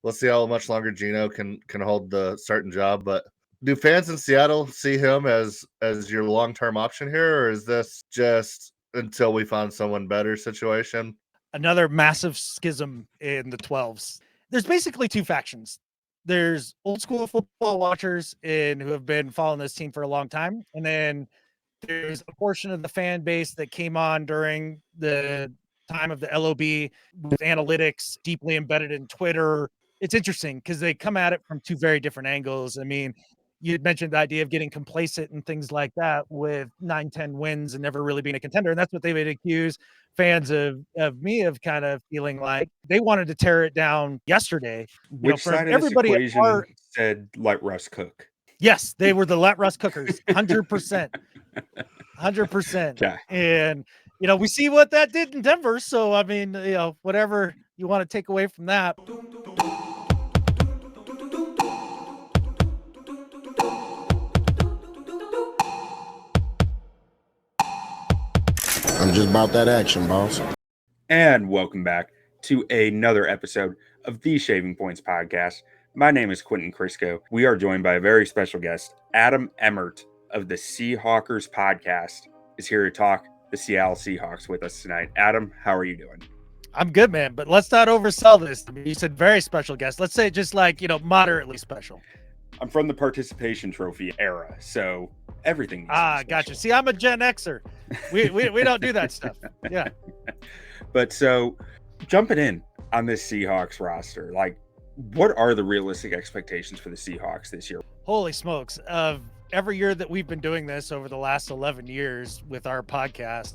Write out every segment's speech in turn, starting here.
We'll see how much longer Geno can hold the starting job. But do fans in Seattle see him as your long-term option here, or is this just until we find someone better situation? Another massive schism in the 12s. There's basically two factions. There's old school football watchers who have been following this team for a long time. And then there's a portion of the fan base that came on during the time of the LOB with analytics deeply embedded in Twitter. It's interesting because they come at it from two very different angles. I mean, you had mentioned the idea of getting complacent and things like that with 9-10 wins and never really being a contender. And that's what they would accuse fans of me of kind of feeling like they wanted to tear it down yesterday. Which side of this equation said let Russ cook? Yes, they were the let Russ cookers, 100%. 100%. Okay. And, we see what that did in Denver. So, I mean, whatever you want to take away from that. I'm just about that action, boss. And welcome back to another episode of the Shaving Points podcast. My name is Quentin Crisco. We are joined by a very special guest. Adam Emmert of the Seahawkers podcast is here to talk the Seattle Seahawks with us tonight. Adam, how are you doing? I'm good, man, but let's not oversell this. I mean, you said very special guest. Let's say just like, moderately special. I'm from the participation trophy era, so everything. Gotcha. See, I'm a Gen Xer. We don't do that stuff. Yeah. But so jumping in on this Seahawks roster, like, what are the realistic expectations for the Seahawks this year? Holy smokes. Every year that we've been doing this over the last 11 years with our podcast,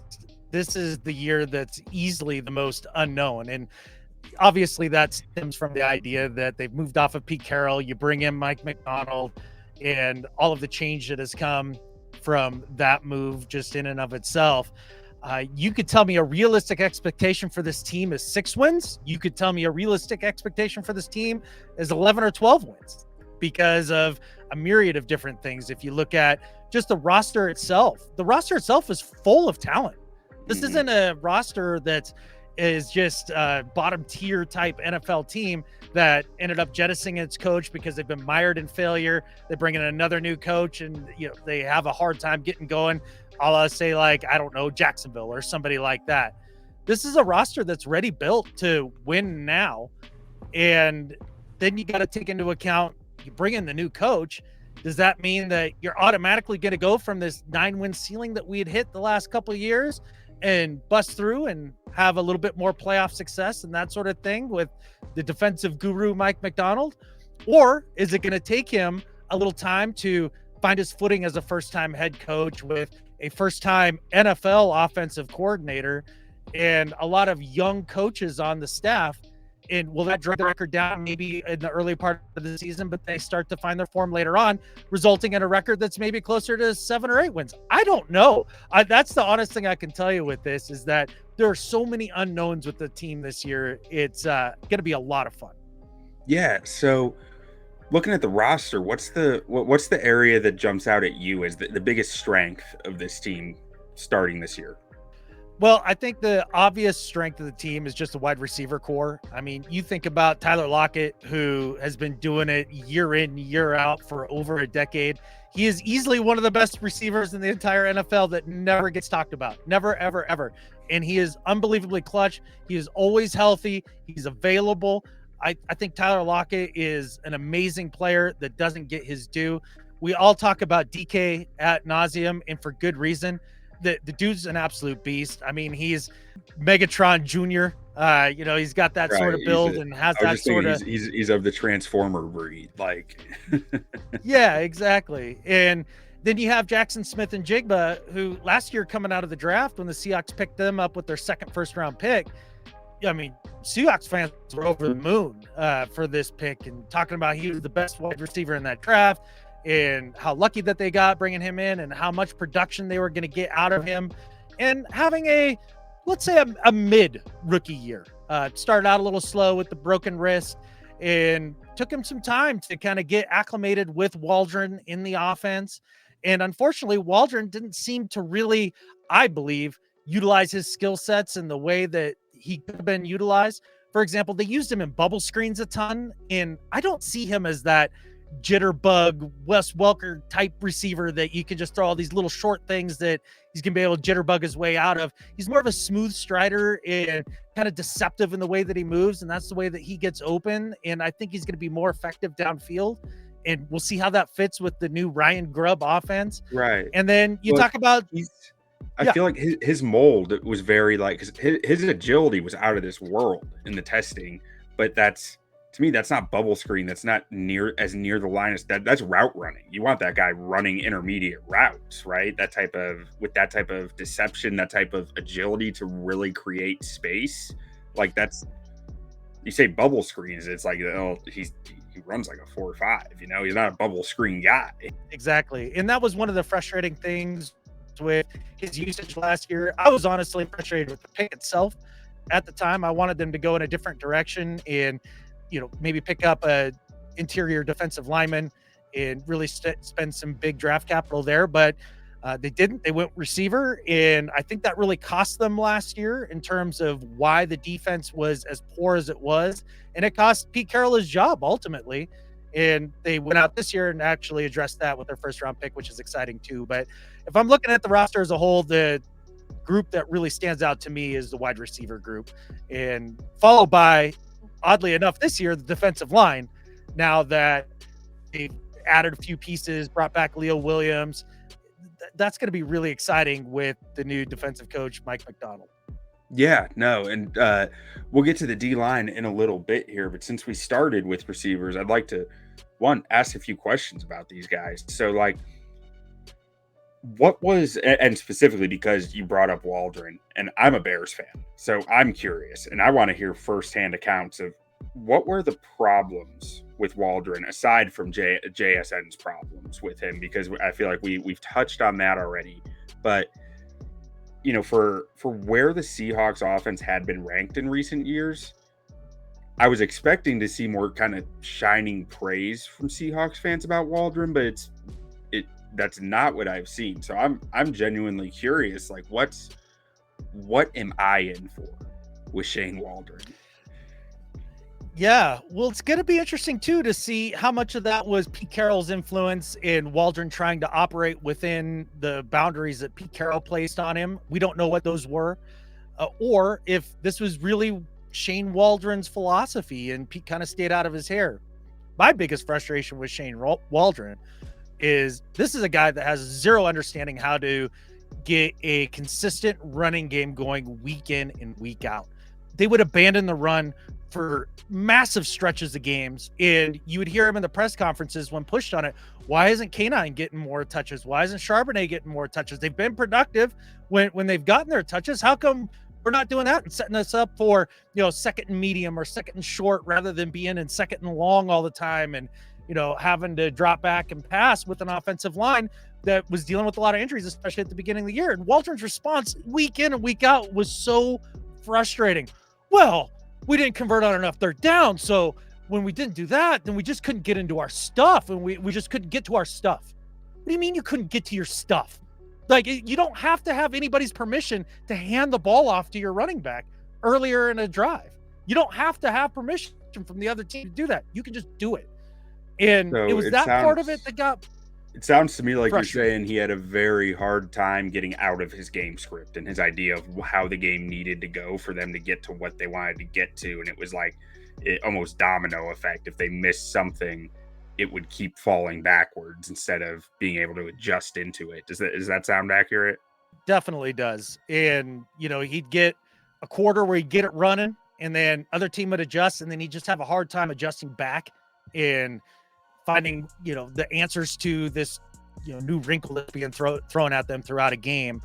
this is the year that's easily the most unknown. And obviously that stems from the idea that they've moved off of Pete Carroll. You bring in Mike McDonald and all of the change that has come from that move just in and of itself. You could tell me a realistic expectation for this team is 6 wins. You could tell me a realistic expectation for this team is 11 or 12 wins because of a myriad of different things. If you look at just the roster itself is full of talent. This isn't a roster that is just a bottom tier type NFL team that ended up jettisoning its coach because they've been mired in failure. They bring in another new coach and they have a hard time getting going. I'll say like, I don't know, Jacksonville or somebody like that. This is a roster that's ready built to win now. And then you got to take into account, you bring in the new coach. Does that mean that you're automatically going to go from this 9-win ceiling that we had hit the last couple of years and bust through and have a little bit more playoff success and that sort of thing with the defensive guru, Mike McDonald? Or is it going to take him a little time to find his footing as a first-time head coach with a first-time NFL offensive coordinator and a lot of young coaches on the staff? And will that drag the record down maybe in the early part of the season, but they start to find their form later on, resulting in a record that's maybe closer to 7 or 8 wins? I don't know. That's the honest thing I can tell you with this is that there are so many unknowns with the team this year. It's going to be a lot of fun. Yeah. So looking at the roster, what's the area that jumps out at you as the biggest strength of this team starting this year? Well, I think the obvious strength of the team is just the wide receiver core. I mean, you think about Tyler Lockett, who has been doing it year in, year out for over a decade. He is easily one of the best receivers in the entire NFL that never gets talked about. Never, ever, ever. And he is unbelievably clutch. He is always healthy. He's available. I think Tyler Lockett is an amazing player that doesn't get his due. We all talk about DK ad nauseum, and for good reason. The dude's an absolute beast. I mean, he's Megatron Jr. He's got that sort of build and has that sort of. He's of the Transformer breed, like. Yeah, exactly. And then you have Jaxon Smith-Njigba, who last year coming out of the draft when the Seahawks picked them up with their second first-round pick. I mean, Seahawks fans were over the moon for this pick and talking about he was the best wide receiver in that draft. And how lucky that they got bringing him in and how much production they were going to get out of him and having let's say a mid rookie year. Started out a little slow with the broken wrist and took him some time to kind of get acclimated with Waldron in the offense. And unfortunately, Waldron didn't seem to really, I believe, utilize his skill sets in the way that he could have been utilized. for example, they used him in bubble screens a ton, and I don't see him as that jitterbug Wes Welker type receiver that you can just throw all these little short things that he's gonna be able to jitterbug his way out of. He's more of a smooth strider and kind of deceptive in the way that he moves, and that's the way that he gets open. And I think he's gonna be more effective downfield. And we'll see how that fits with the new Ryan Grubb offense. Right. And then you talk about I feel like his mold was very like, because his agility was out of this world in the testing, but to me, that's not bubble screen. That's not near the line as that's route running. You want that guy running intermediate routes, right? With that type of deception, that type of agility to really create space. Like you say bubble screens, it's like, oh, he runs like a 4.5, he's not a bubble screen guy. Exactly. And that was one of the frustrating things with his usage last year. I was honestly frustrated with the pick itself. At the time, I wanted them to go in a different direction and maybe pick up a interior defensive lineman and really spend some big draft capital there. But they didn't. They went receiver, and I think that really cost them last year in terms of why the defense was as poor as it was, and it cost Pete Carroll his job ultimately. And they went out this year and actually addressed that with their first-round pick, which is exciting too. But if I'm looking at the roster as a whole, the group that really stands out to me is the wide receiver group, and followed by, oddly enough, this year, the defensive line. Now that they've added a few pieces, brought back Leo Williams, that's going to be really exciting with the new defensive coach, Mike McDonald. Yeah, no, and we'll get to the D-line in a little bit here, but since we started with receivers, I'd like to, ask a few questions about these guys. So, what was, and specifically because you brought up Waldron, and I'm a Bears fan, so I'm curious, and I want to hear firsthand accounts of what were the problems with Waldron aside from JSN's problems with him, because I feel like we've touched on that already. But for where the Seahawks offense had been ranked in recent years, I was expecting to see more kind of shining praise from Seahawks fans about Waldron, but that's not what I've seen. So I'm genuinely curious, like what am I in for with Shane Waldron? Yeah, well, it's going to be interesting too to see how much of that was Pete Carroll's influence in Waldron trying to operate within the boundaries that Pete Carroll placed on him. We don't know what those were, or if this was really Shane Waldron's philosophy and Pete kind of stayed out of his hair. My biggest frustration with Shane Waldron is this is a guy that has zero understanding how to get a consistent running game going week in and week out. They would abandon the run for massive stretches of games, and you would hear him in the press conferences when pushed on it. Why isn't K9 getting more touches? Why isn't Charbonnet getting more touches? They've been productive when they've gotten their touches. How come we're not doing that and setting us up for second and medium or second and short rather than being in second and long all the time and having to drop back and pass with an offensive line that was dealing with a lot of injuries, especially at the beginning of the year? And Waldron's response week in and week out was so frustrating. Well, we didn't convert on enough third down, so when we didn't do that, then we just couldn't get into our stuff, and we just couldn't get to our stuff. What do you mean you couldn't get to your stuff? Like, you don't have to have anybody's permission to hand the ball off to your running back earlier in a drive. You don't have to have permission from the other team to do that. You can just do it. And so it was part of it that got... It sounds to me like you're saying he had a very hard time getting out of his game script and his idea of how the game needed to go for them to get to what they wanted to get to. And it was like almost domino effect. If they missed something, it would keep falling backwards instead of being able to adjust into it. Does that sound accurate? Definitely does. And, he'd get a quarter where he'd get it running, and then other team would adjust, and then he'd just have a hard time adjusting back and finding, the answers to this, new wrinkle that's being thrown at them throughout a game.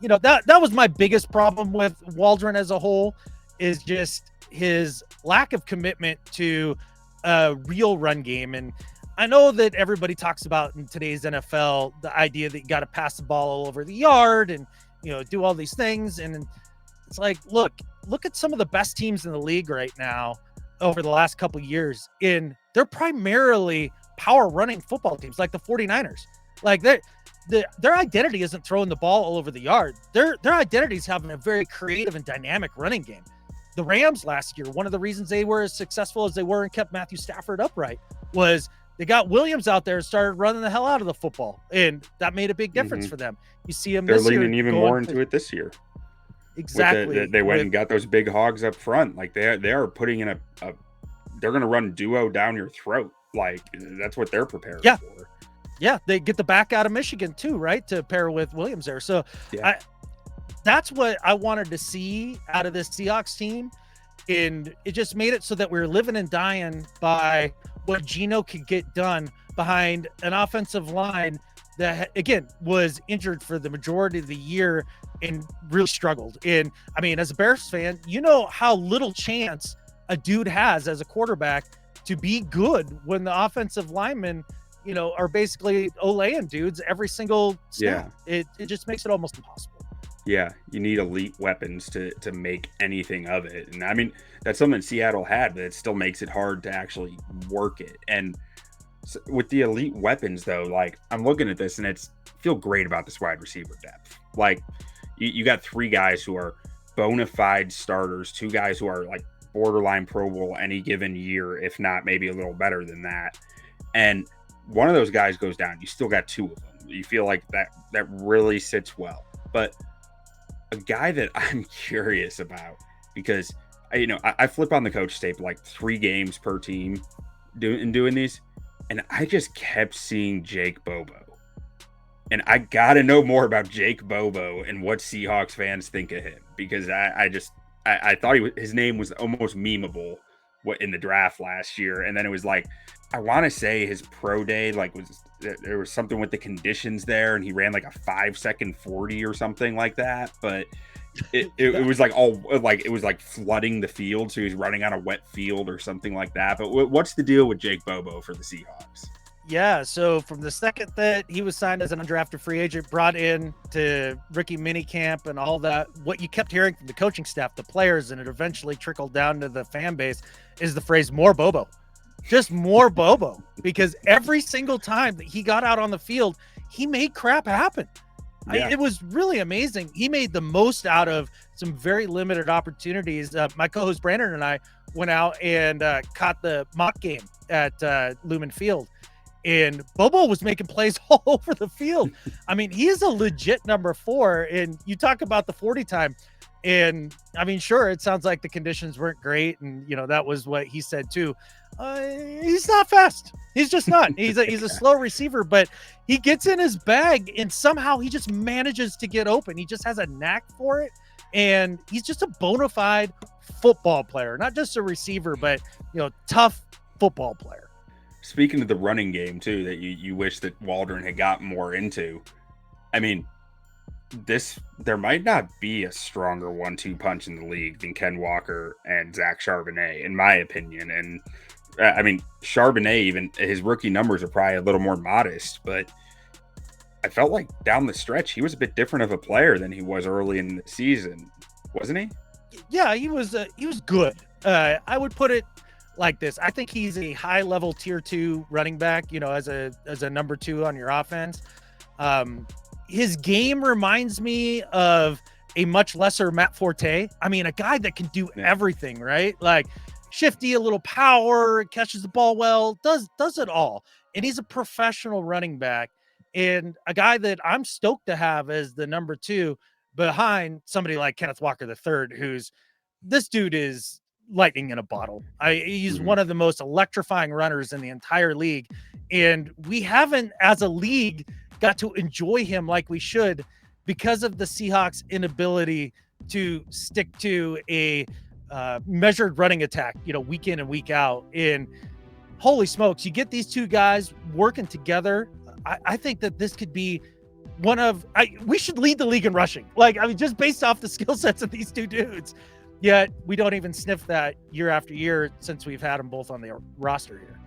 That was my biggest problem with Waldron as a whole, is just his lack of commitment to a real run game. And I know that everybody talks about in today's NFL, the idea that you got to pass the ball all over the yard and, do all these things. And it's like, look at some of the best teams in the league right now over the last couple of years. They're primarily power running football teams, like the 49ers. Like their identity isn't throwing the ball all over the yard. Their identity is having a very creative and dynamic running game. the Rams last year, one of the reasons they were as successful as they were and kept Matthew Stafford upright was they got Williams out there and started running the hell out of the football. And that made a big difference for them. You see them They're this year. They're leaning even more into it this year. Exactly. They went and got those big hogs up front. Like they are putting in they're going to run duo down your throat. Like that's what they're prepared for. Yeah. They get the back out of Michigan too, right? To pair with Williams there. So that's what I wanted to see out of this Seahawks team. And it just made it so that we were living and dying by what Geno could get done behind an offensive line that, again, was injured for the majority of the year and really struggled. And I mean, as a Bears fan, you know how little chance a dude has as a quarterback to be good when the offensive linemen, you know, are basically Olayan dudes every single snap. It just makes it almost impossible. Yeah, you need elite weapons to make anything of it. And I mean, that's something Seattle had, but it still makes it hard to actually work it. And so with the elite weapons, though, like I'm looking at this and feel great about this wide receiver depth. Like you got 3 guys who are bona fide starters, 2 guys who are like borderline Pro Bowl any given year, if not maybe a little better than that. And one of those guys goes down. You still got 2 of them. You feel like that really sits well. But a guy that I'm curious about, because I flip on the coach tape like 3 games per team doing these, and I just kept seeing Jake Bobo. And I got to know more about Jake Bobo and what Seahawks fans think of him, because I thought his name was almost memeable in the draft last year. And then it was like, I want to say his pro day, like there was something with the conditions there and he ran like a 5-second 40 or something like that. But it was like it was like flooding the field. So he was running on a wet field or something like that. But what's the deal with Jake Bobo for the Seahawks? Yeah, so from the second that he was signed as an undrafted free agent, brought in to rookie minicamp and all that, what you kept hearing from the coaching staff, the players, and it eventually trickled down to the fan base, is the phrase "more Bobo." Just more Bobo, because every single time that he got out on the field, he made crap happen. Yeah. It was really amazing. He made the most out of some very limited opportunities. My co-host Brandon and I went out and caught the mock game at Lumen Field. And Bobo was making plays all over the field. I mean, he is a legit number 4. And you talk about the 40 time. And I mean, sure, it sounds like the conditions weren't great. And, that was what he said too. He's not fast. He's just not. He's a slow receiver, but he gets in his bag and somehow he just manages to get open. He just has a knack for it. And he's just a bona fide football player, not just a receiver, but, tough football player. Speaking of the running game too, that you wish that Waldron had gotten more into. I mean, there might not be a stronger 1-2 punch in the league than Ken Walker and Zach Charbonnet, in my opinion. And I mean, Charbonnet, even his rookie numbers are probably a little more modest, but I felt like down the stretch he was a bit different of a player than he was early in the season, wasn't he? Yeah, he was good. I would put it like this. I think he's a high level tier 2 running back, as a number 2 on your offense. His game reminds me of a much lesser Matt Forte. I mean, a guy that can do everything, right? Like shifty, a little power, catches the ball well, does it all. And he's a professional running back and a guy that I'm stoked to have as the number 2 behind somebody like Kenneth Walker III, this dude is lightning in a bottle. He's one of the most electrifying runners in the entire league. And we haven't, as a league, got to enjoy him like we should because of the Seahawks' inability to stick to a measured running attack, week in and week out. And holy smokes, you get these 2 guys working together. I think that this could be we should lead the league in rushing. Just based off the skill sets of these 2 dudes. Yet we don't even sniff that year after year since we've had them both on the roster here.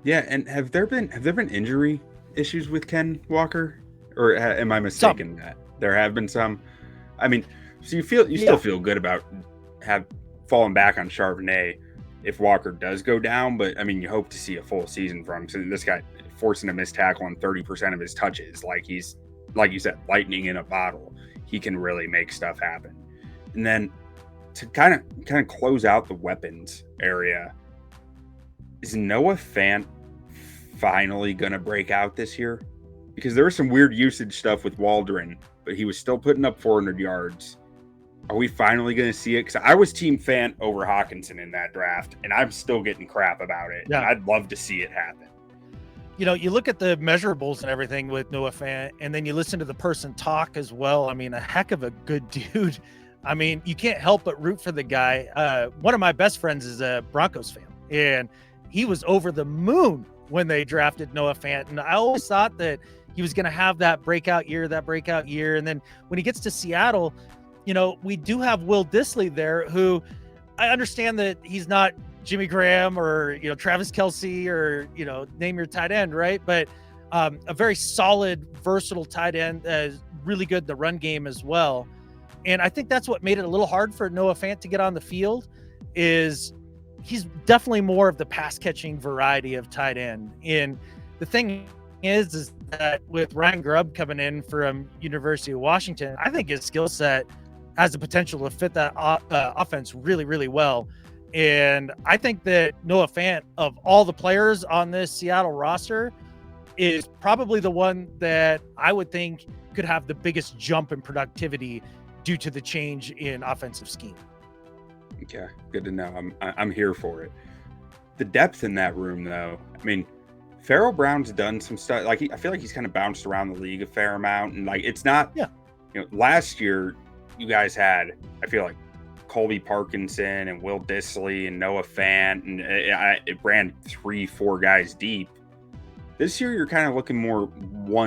Yeah, and have there been injury issues with Ken Walker, or am I mistaken that there have been some? I mean, so you still feel good about falling back on Charbonnet if Walker does go down, but I mean, you hope to see a full season from him. So this guy forcing a missed tackle on 30% of his touches, he's, like you said, lightning in a bottle. He can really make stuff happen. And then to kind of close out the weapons area, is Noah Fant finally going to break out this year? Because there was some weird usage stuff with Waldron, but he was still putting up 400 yards. Are we finally going to see it? Because I was Team Fant over Hawkinson in that draft, and I'm still getting crap about it. Yeah. And I'd love to see it happen. You know, you look at the measurables and everything with Noah Fant, and then you listen to the person talk as well. I mean, a heck of a good dude. I mean, you can't help but root for the guy. One of my best friends is a Broncos fan, and he was over the moon when they drafted Noah Fant. And I always thought that he was going to have that breakout year. And then when he gets to Seattle, you know, we do have Will Dissly there, who I understand that he's not Jimmy Graham or, you know, Travis Kelce or, you know, name your tight end, right? But a very solid, versatile tight end, really good in the run game as well. And I think that's what made it a little hard for Noah Fant to get on the field, is he's definitely more of the pass catching variety of tight end. And the thing is that with Ryan Grubb coming in from University of Washington, I think his skill set has the potential to fit that offense really, really well. And I think that Noah Fant, of all the players on this Seattle roster, is probably the one that I would think could have the biggest jump in productivity due to the change in offensive scheme. Okay, good to know. I'm here for it. The depth in that room, though, I mean, Pharaoh Brown's done some stuff. Like, I feel like he's kind of bounced around the league a fair amount, and like it's not. Yeah. You know, last year you guys had, I feel like, Colby Parkinson and Will Dissly and Noah Fant, and it ran 3-4 guys deep. This year you're kind of looking more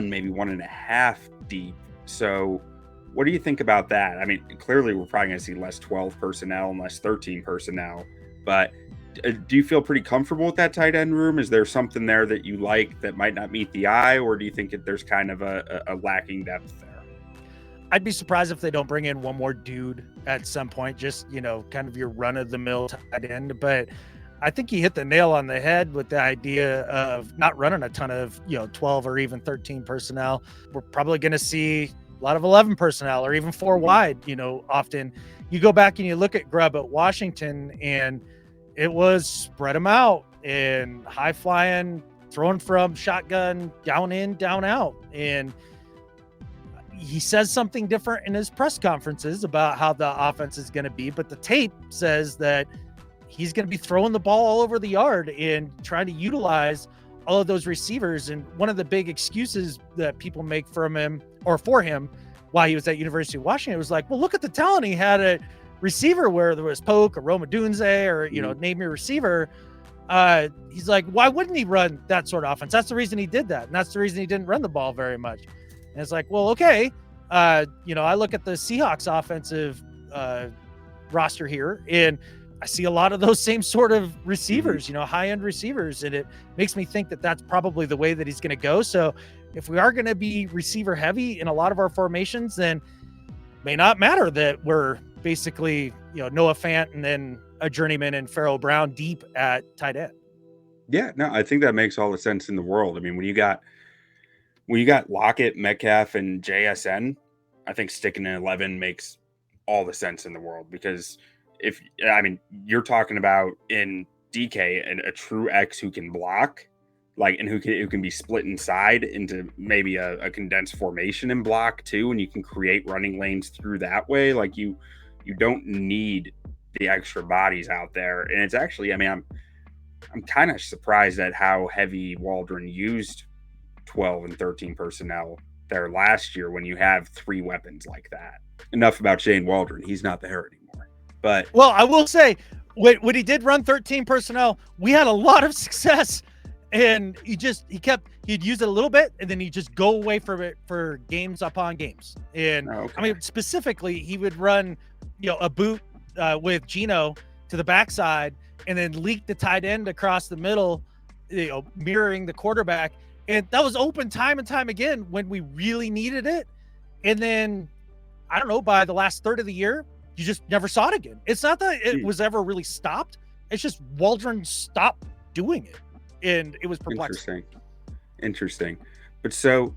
maybe 1.5 deep. So what do you think about that? I mean, clearly we're probably going to see less 12 personnel and less 13 personnel, but do you feel pretty comfortable with that tight end room? Is there something there that you like that might not meet the eye, or do you think that there's kind of a lacking depth there? I'd be surprised if they don't bring in one more dude at some point, just, you know, kind of your run-of-the-mill tight end. But I think you hit the nail on the head with the idea of not running a ton of, you know, 12 or even 13 personnel. We're probably going to see a lot of 11 personnel or even 4 wide, you know, often. You go back and you look at Grubb at Washington, and it was spread them out and high flying, throwing from shotgun, down in, down out. And he says something different in his press conferences about how the offense is going to be, but the tape says that he's going to be throwing the ball all over the yard and trying to utilize all of those receivers. And one of the big excuses that people make from him or for him while he was at University of Washington, it was like, well, look at the talent he had at receiver, where there was Polk or Roma Dunze or, you know, name your receiver. He's like, why wouldn't he run that sort of offense? That's the reason he did that. And that's the reason he didn't run the ball very much. And it's like, well, okay. You know, I look at the Seahawks offensive roster here, and I see a lot of those same sort of receivers, you know, high-end receivers. And it makes me think that that's probably the way that he's going to go. So if we are going to be receiver heavy in a lot of our formations, then it may not matter that we're basically, you know, Noah Fant and then a journeyman and Pharaoh Brown deep at tight end. Yeah, no, I think that makes all the sense in the world. I mean, when you got Lockett, Metcalf, and JSN, I think sticking in 11 makes all the sense in the world, because you're talking about in DK and a true X who can block, like, and who can be split inside into maybe a condensed formation and block too, and you can create running lanes through that way. Like, you don't need the extra bodies out there. And it's actually, I mean, I'm kind of surprised at how heavy Waldron used 12 and 13 personnel there last year when you have 3 weapons like that. Enough about Shane Waldron. He's not there anymore. But well, I will say when he did run 13 personnel, we had a lot of success, and he'd use it a little bit, and then he'd just go away from it for games upon games. And I mean, specifically, he would run, you know, a boot with Geno to the backside and then leak the tight end across the middle, you know, mirroring the quarterback. And that was open time and time again when we really needed it. And then, I don't know, by the last third of the year, you just never saw it again. It's not that it was ever really stopped. It's just Waldron stopped doing it. And it was perplexing. Interesting. But so,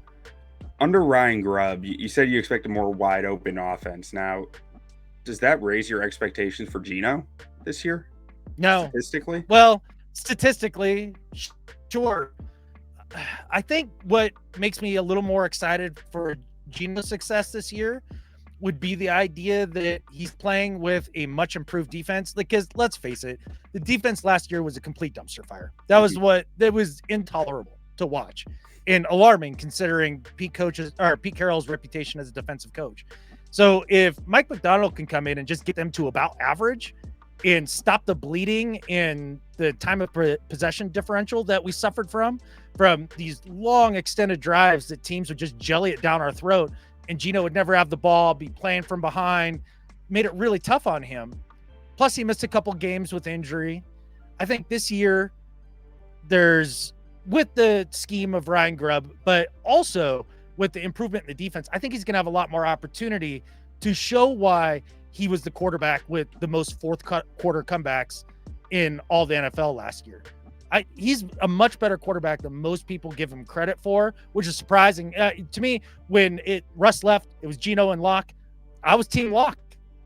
under Ryan Grubb, you said you expect a more wide open offense. Now, does that raise your expectations for Geno this year? No. Statistically? Well, statistically, sure. I think what makes me a little more excited for Geno's success this year would be the idea that he's playing with a much improved defense. Because let's face it, the defense last year was a complete dumpster fire. That was intolerable to watch and alarming considering Pete Carroll's reputation as a defensive coach. So if Mike McDonald can come in and just get them to about average and stop the bleeding and the time of possession differential that we suffered from these long extended drives that teams would just jelly it down our throat, and Geno would never have the ball, be playing from behind, made it really tough on him. Plus he missed a couple games with injury. I think this year there's, with the scheme of Ryan Grubb, but also with the improvement in the defense, I think he's going to have a lot more opportunity to show why he was the quarterback with the most fourth quarter comebacks in all the NFL last year. He's a much better quarterback than most people give him credit for, which is surprising to me. When Russ left, it was Geno and Locke. I was team Locke.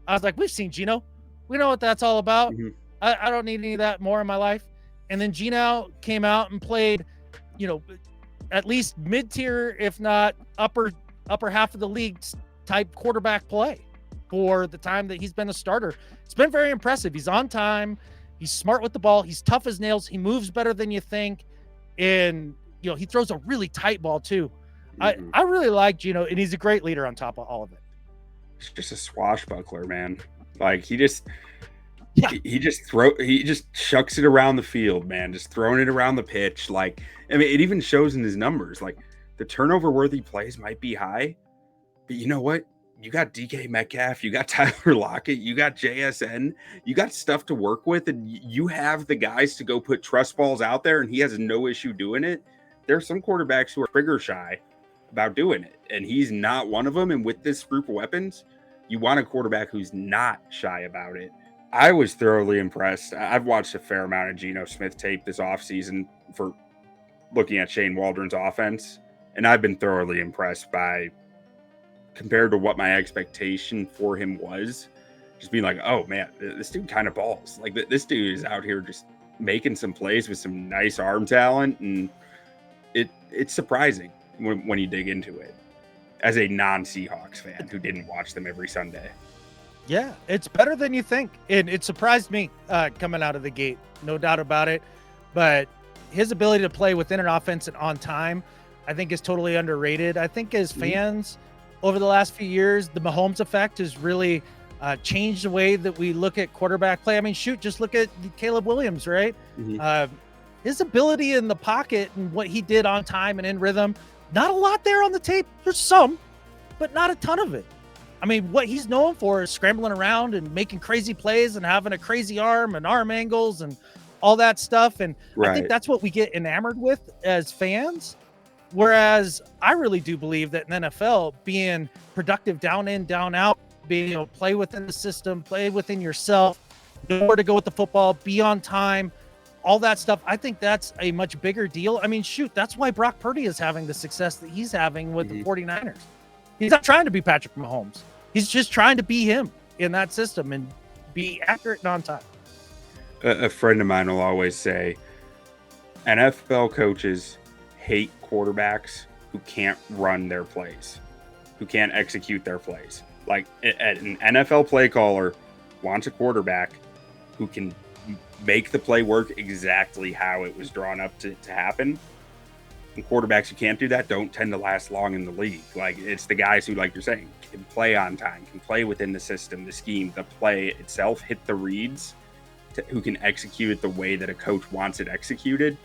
I was like, we've seen Geno. We know what that's all about. Mm-hmm. I don't need any of that more in my life. And then Geno came out and played, at least mid-tier, if not upper half of the league type quarterback play for the time that he's been a starter. It's been very impressive. He's on time. He's smart with the ball. He's tough as nails. He moves better than you think. And, he throws a really tight ball too. Mm-hmm. I really like Geno, and he's a great leader on top of all of it. He's just a swashbuckler, man. Like he just shucks it around the field, man. Just throwing it around the pitch. Like, I mean, it even shows in his numbers. Like the turnover worthy plays might be high, but you know what? You got DK Metcalf, you got Tyler Lockett, you got JSN, you got stuff to work with, and you have the guys to go put trust balls out there, and he has no issue doing it. There are some quarterbacks who are trigger shy about doing it, and he's not one of them. And with this group of weapons, you want a quarterback who's not shy about it. I was thoroughly impressed. I've watched a fair amount of Geno Smith tape this offseason for looking at Shane Waldron's offense, and I've been thoroughly impressed by, compared to what my expectation for him was, just being like, oh man, this dude kind of balls. Like this dude is out here just making some plays with some nice arm talent, and it's surprising when you dig into it as a non-Seahawks fan who didn't watch them every Sunday. Yeah, it's better than you think. And it surprised me coming out of the gate, no doubt about it. But his ability to play within an offense and on time, I think is totally underrated. I think as fans over the last few years, the Mahomes effect has really changed the way that we look at quarterback play. I mean, just look at Caleb Williams, right? Mm-hmm. His ability in the pocket and what he did on time and in rhythm, not a lot there on the tape. There's some, but not a ton of it. I mean, what he's known for is scrambling around and making crazy plays and having a crazy arm and arm angles and all that stuff. And I think that's what we get enamored with as fans. Whereas I really do believe that in NFL, being productive down in, down out, being able to play within the system, play within yourself, know where to go with the football, be on time, all that stuff. I think that's a much bigger deal. I mean, shoot, that's why Brock Purdy is having the success that he's having with the 49ers. He's not trying to be Patrick Mahomes. He's just trying to be him in that system and be accurate and on time. A friend of mine will always say, NFL coaches hate quarterbacks who can't run their plays, who can't execute their plays. Like an NFL play caller wants a quarterback who can make the play work exactly how it was drawn up to happen. And quarterbacks who can't do that don't tend to last long in the league. Like it's the guys who, like you're saying, can play on time, can play within the system, the scheme, the play itself, hit the reads, who can execute it the way that a coach wants it executed,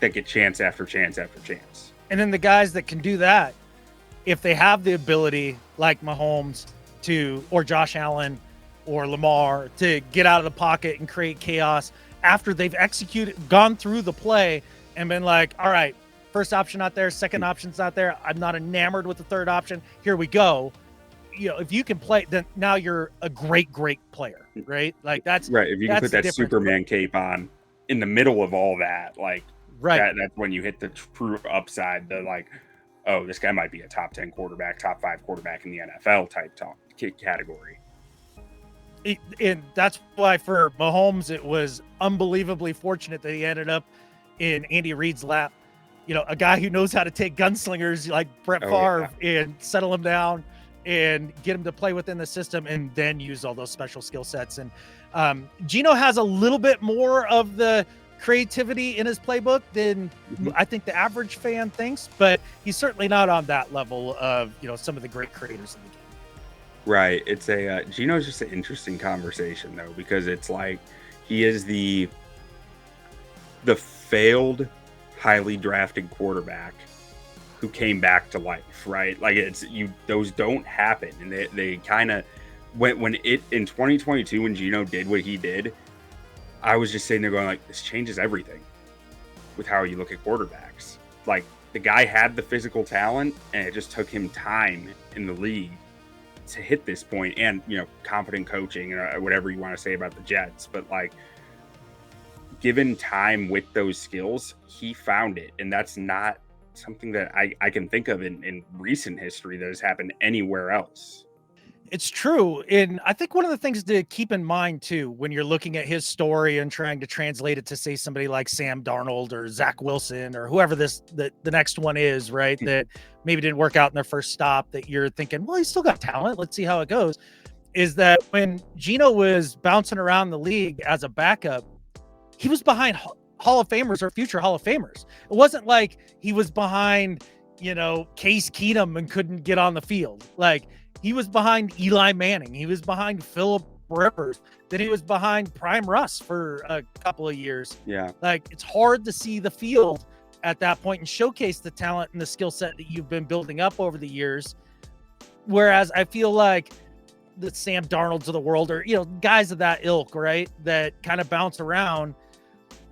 that get chance after chance after chance. And then the guys that can do that, if they have the ability, like Mahomes or Josh Allen or Lamar, to get out of the pocket and create chaos after they've gone through the play and been like, all right, first option not there, second option's not there, I'm not enamored with the third option, here we go. If you can play, then now you're a great player, right? Like that's right. If you can put that Superman cape on in the middle of all that, like that's when you hit the true upside. The like, oh, this guy might be a top 10 quarterback, top 5 quarterback in the NFL type category. And that's why for Mahomes, it was unbelievably fortunate that he ended up in Andy Reid's lap. You know, a guy who knows how to take gunslingers like Brett Favre and settle him down and get him to play within the system and then use all those special skill sets. And Geno has a little bit more of the creativity in his playbook than I think the average fan thinks, but he's certainly not on that level of, you know, some of the great creators in the game. Right. It's Geno's just an interesting conversation though, because it's like he is the failed, highly drafted quarterback who came back to life, right? Like those don't happen. And they kind of when it in 2022, when Geno did what he did, I was just sitting there going like, this changes everything with how you look at quarterbacks. Like the guy had the physical talent and it just took him time in the league to hit this point, and, you know, competent coaching and whatever you want to say about the Jets, but like given time with those skills, he found it. And that's not something that I can think of in recent history that has happened anywhere else. It's true. And I think one of the things to keep in mind too, when you're looking at his story and trying to translate it to say somebody like Sam Darnold or Zach Wilson or whoever the next one is, right, that maybe didn't work out in their first stop, that you're thinking, well, he's still got talent, let's see how it goes, is that when Geno was bouncing around the league as a backup, he was behind Hall of Famers or future Hall of Famers. It wasn't like he was behind, you know, Case Keenum and couldn't get on the field. Like, he was behind Eli Manning. He was behind Phillip Rivers. Then he was behind Prime Russ for a couple of years. Yeah. Like, it's hard to see the field at that point and showcase the talent and the skill set that you've been building up over the years. Whereas I feel like the Sam Darnolds of the world, or, you know, guys of that ilk, right, that kind of bounce around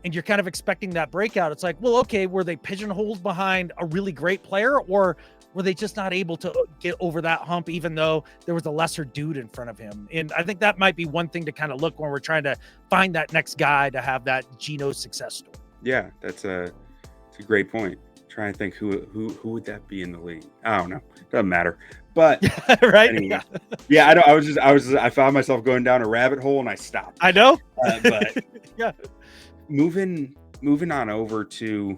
and you're kind of expecting that breakout. It's like, well, okay, were they pigeonholed behind a really great player, or were they just not able to get over that hump, even though there was a lesser dude in front of him? And I think that might be one thing to kind of look when we're trying to find that next guy to have that Geno success story. Yeah, it's a great point. Trying to think who would that be in the league? I don't know. Doesn't matter. But right? Anyway. Yeah, I found myself going down a rabbit hole and I stopped. I know. But yeah. Moving on over to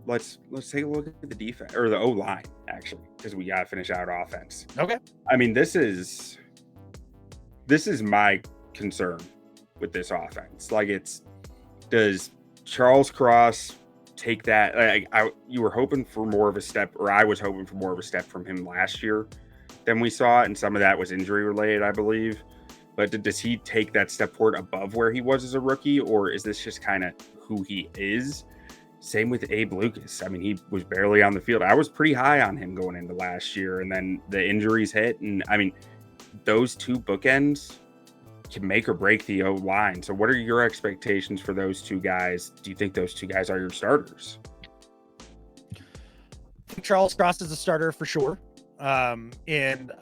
let's take a look at the defense, or the O-line, actually, because we got to finish out offense. Okay. I mean, this is my concern with this offense. Like, does Charles Cross take that? You were hoping for more of a step, or I was hoping for more of a step from him last year than we saw, and some of that was injury related, I believe. But does he take that step forward above where he was as a rookie, or is this just kind of who he is? Same with Abe Lucas. I mean, he was barely on the field. I was pretty high on him going into last year, and then the injuries hit. And I mean, those two bookends can make or break the O-line. So what are your expectations for those two guys? Do you think those two guys are your starters? I think Charles Cross is a starter for sure. And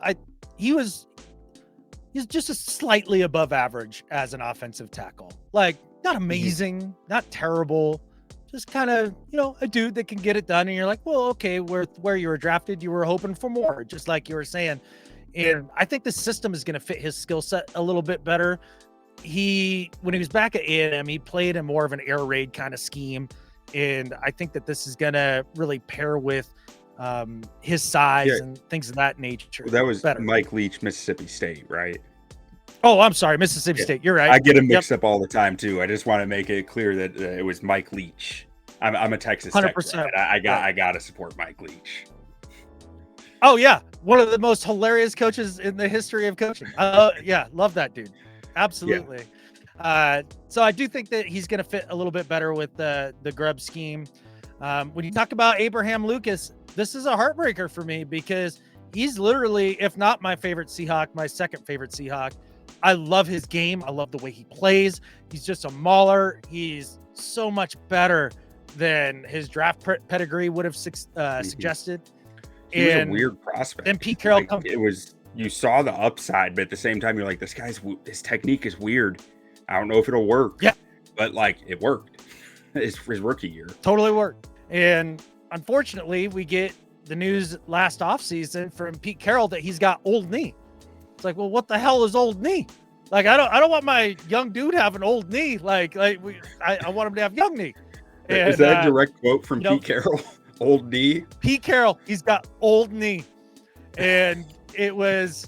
he's just a slightly above average as an offensive tackle. Like, not amazing, not terrible, just kind of, you know, a dude that can get it done. And you're like, well, okay, where you were drafted, you were hoping for more, just like you were saying. And I think the system is going to fit his skill set a little bit better. When he was back at A&M, he played in more of an air raid kind of scheme. And I think that this is going to really pair with his size and things of that nature. Well, that was better. Mike Leach, Mississippi State, right? Oh, I'm sorry, Mississippi State. You're right. I get him mixed up all the time too. I just want to make it clear that it was Mike Leach. I'm a Texas 100%. Tech grad. I got to support Mike Leach. Oh yeah, one of the most hilarious coaches in the history of coaching. Yeah, love that dude. Absolutely. Yeah. So I do think that he's going to fit a little bit better with the Grubb scheme. When you talk about Abraham Lucas, this is a heartbreaker for me because he's literally, if not my favorite Seahawk, my second favorite Seahawk. I love his game. I love the way he plays. He's just a mauler. He's so much better than his draft pedigree would have suggested. He was a weird prospect. Then Pete Carroll you saw the upside, but at the same time, you're like, his technique is weird. I don't know if it'll work. Yeah. But like, it worked. His rookie year. Totally worked. And unfortunately, we get the news last offseason from Pete Carroll that he's got old knee. It's like, well, what the hell is old knee? Like I don't want my young dude have an old knee. I want him to have young knee. And, is that a direct quote from you know, Pete Carroll? Old knee. Pete Carroll, he's got old knee, and it's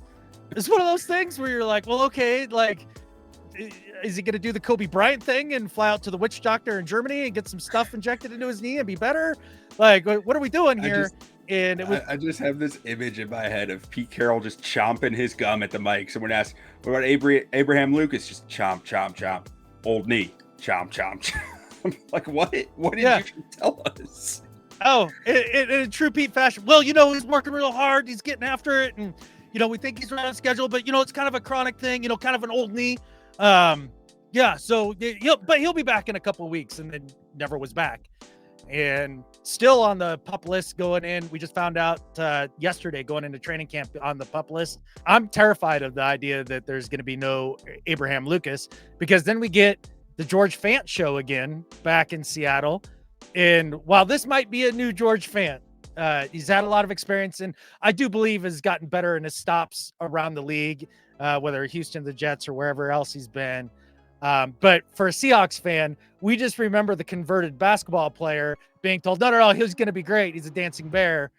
one of those things where you're like, well, okay, like, is he going to do the Kobe Bryant thing and fly out to the witch doctor in Germany and get some stuff injected into his knee and be better? Like, what are we doing here? I just have this image in my head of Pete Carroll just chomping his gum at the mic. Someone asks, what about Abraham Lucas? Just chomp, chomp, chomp. Old knee. Chomp, chomp, chomp. I'm like, what? What did you tell us? Oh, in true Pete fashion. Well, he's working real hard. He's getting after it. And, we think he's right on schedule, but, it's kind of a chronic thing, kind of an old knee. So he'll be back in a couple of weeks, and then never was back. And still on the PUP list going in. We just found out yesterday going into training camp on the PUP list. I'm terrified of the idea that there's going to be no Abraham Lucas, because then we get the George Fant show again back in Seattle. And while this might be a new George Fant, he's had a lot of experience, and I do believe has gotten better in his stops around the league, whether Houston, the Jets, or wherever else he's been. But for a Seahawks fan, we just remember the converted basketball player being told, no, he's going to be great. He's a dancing bear.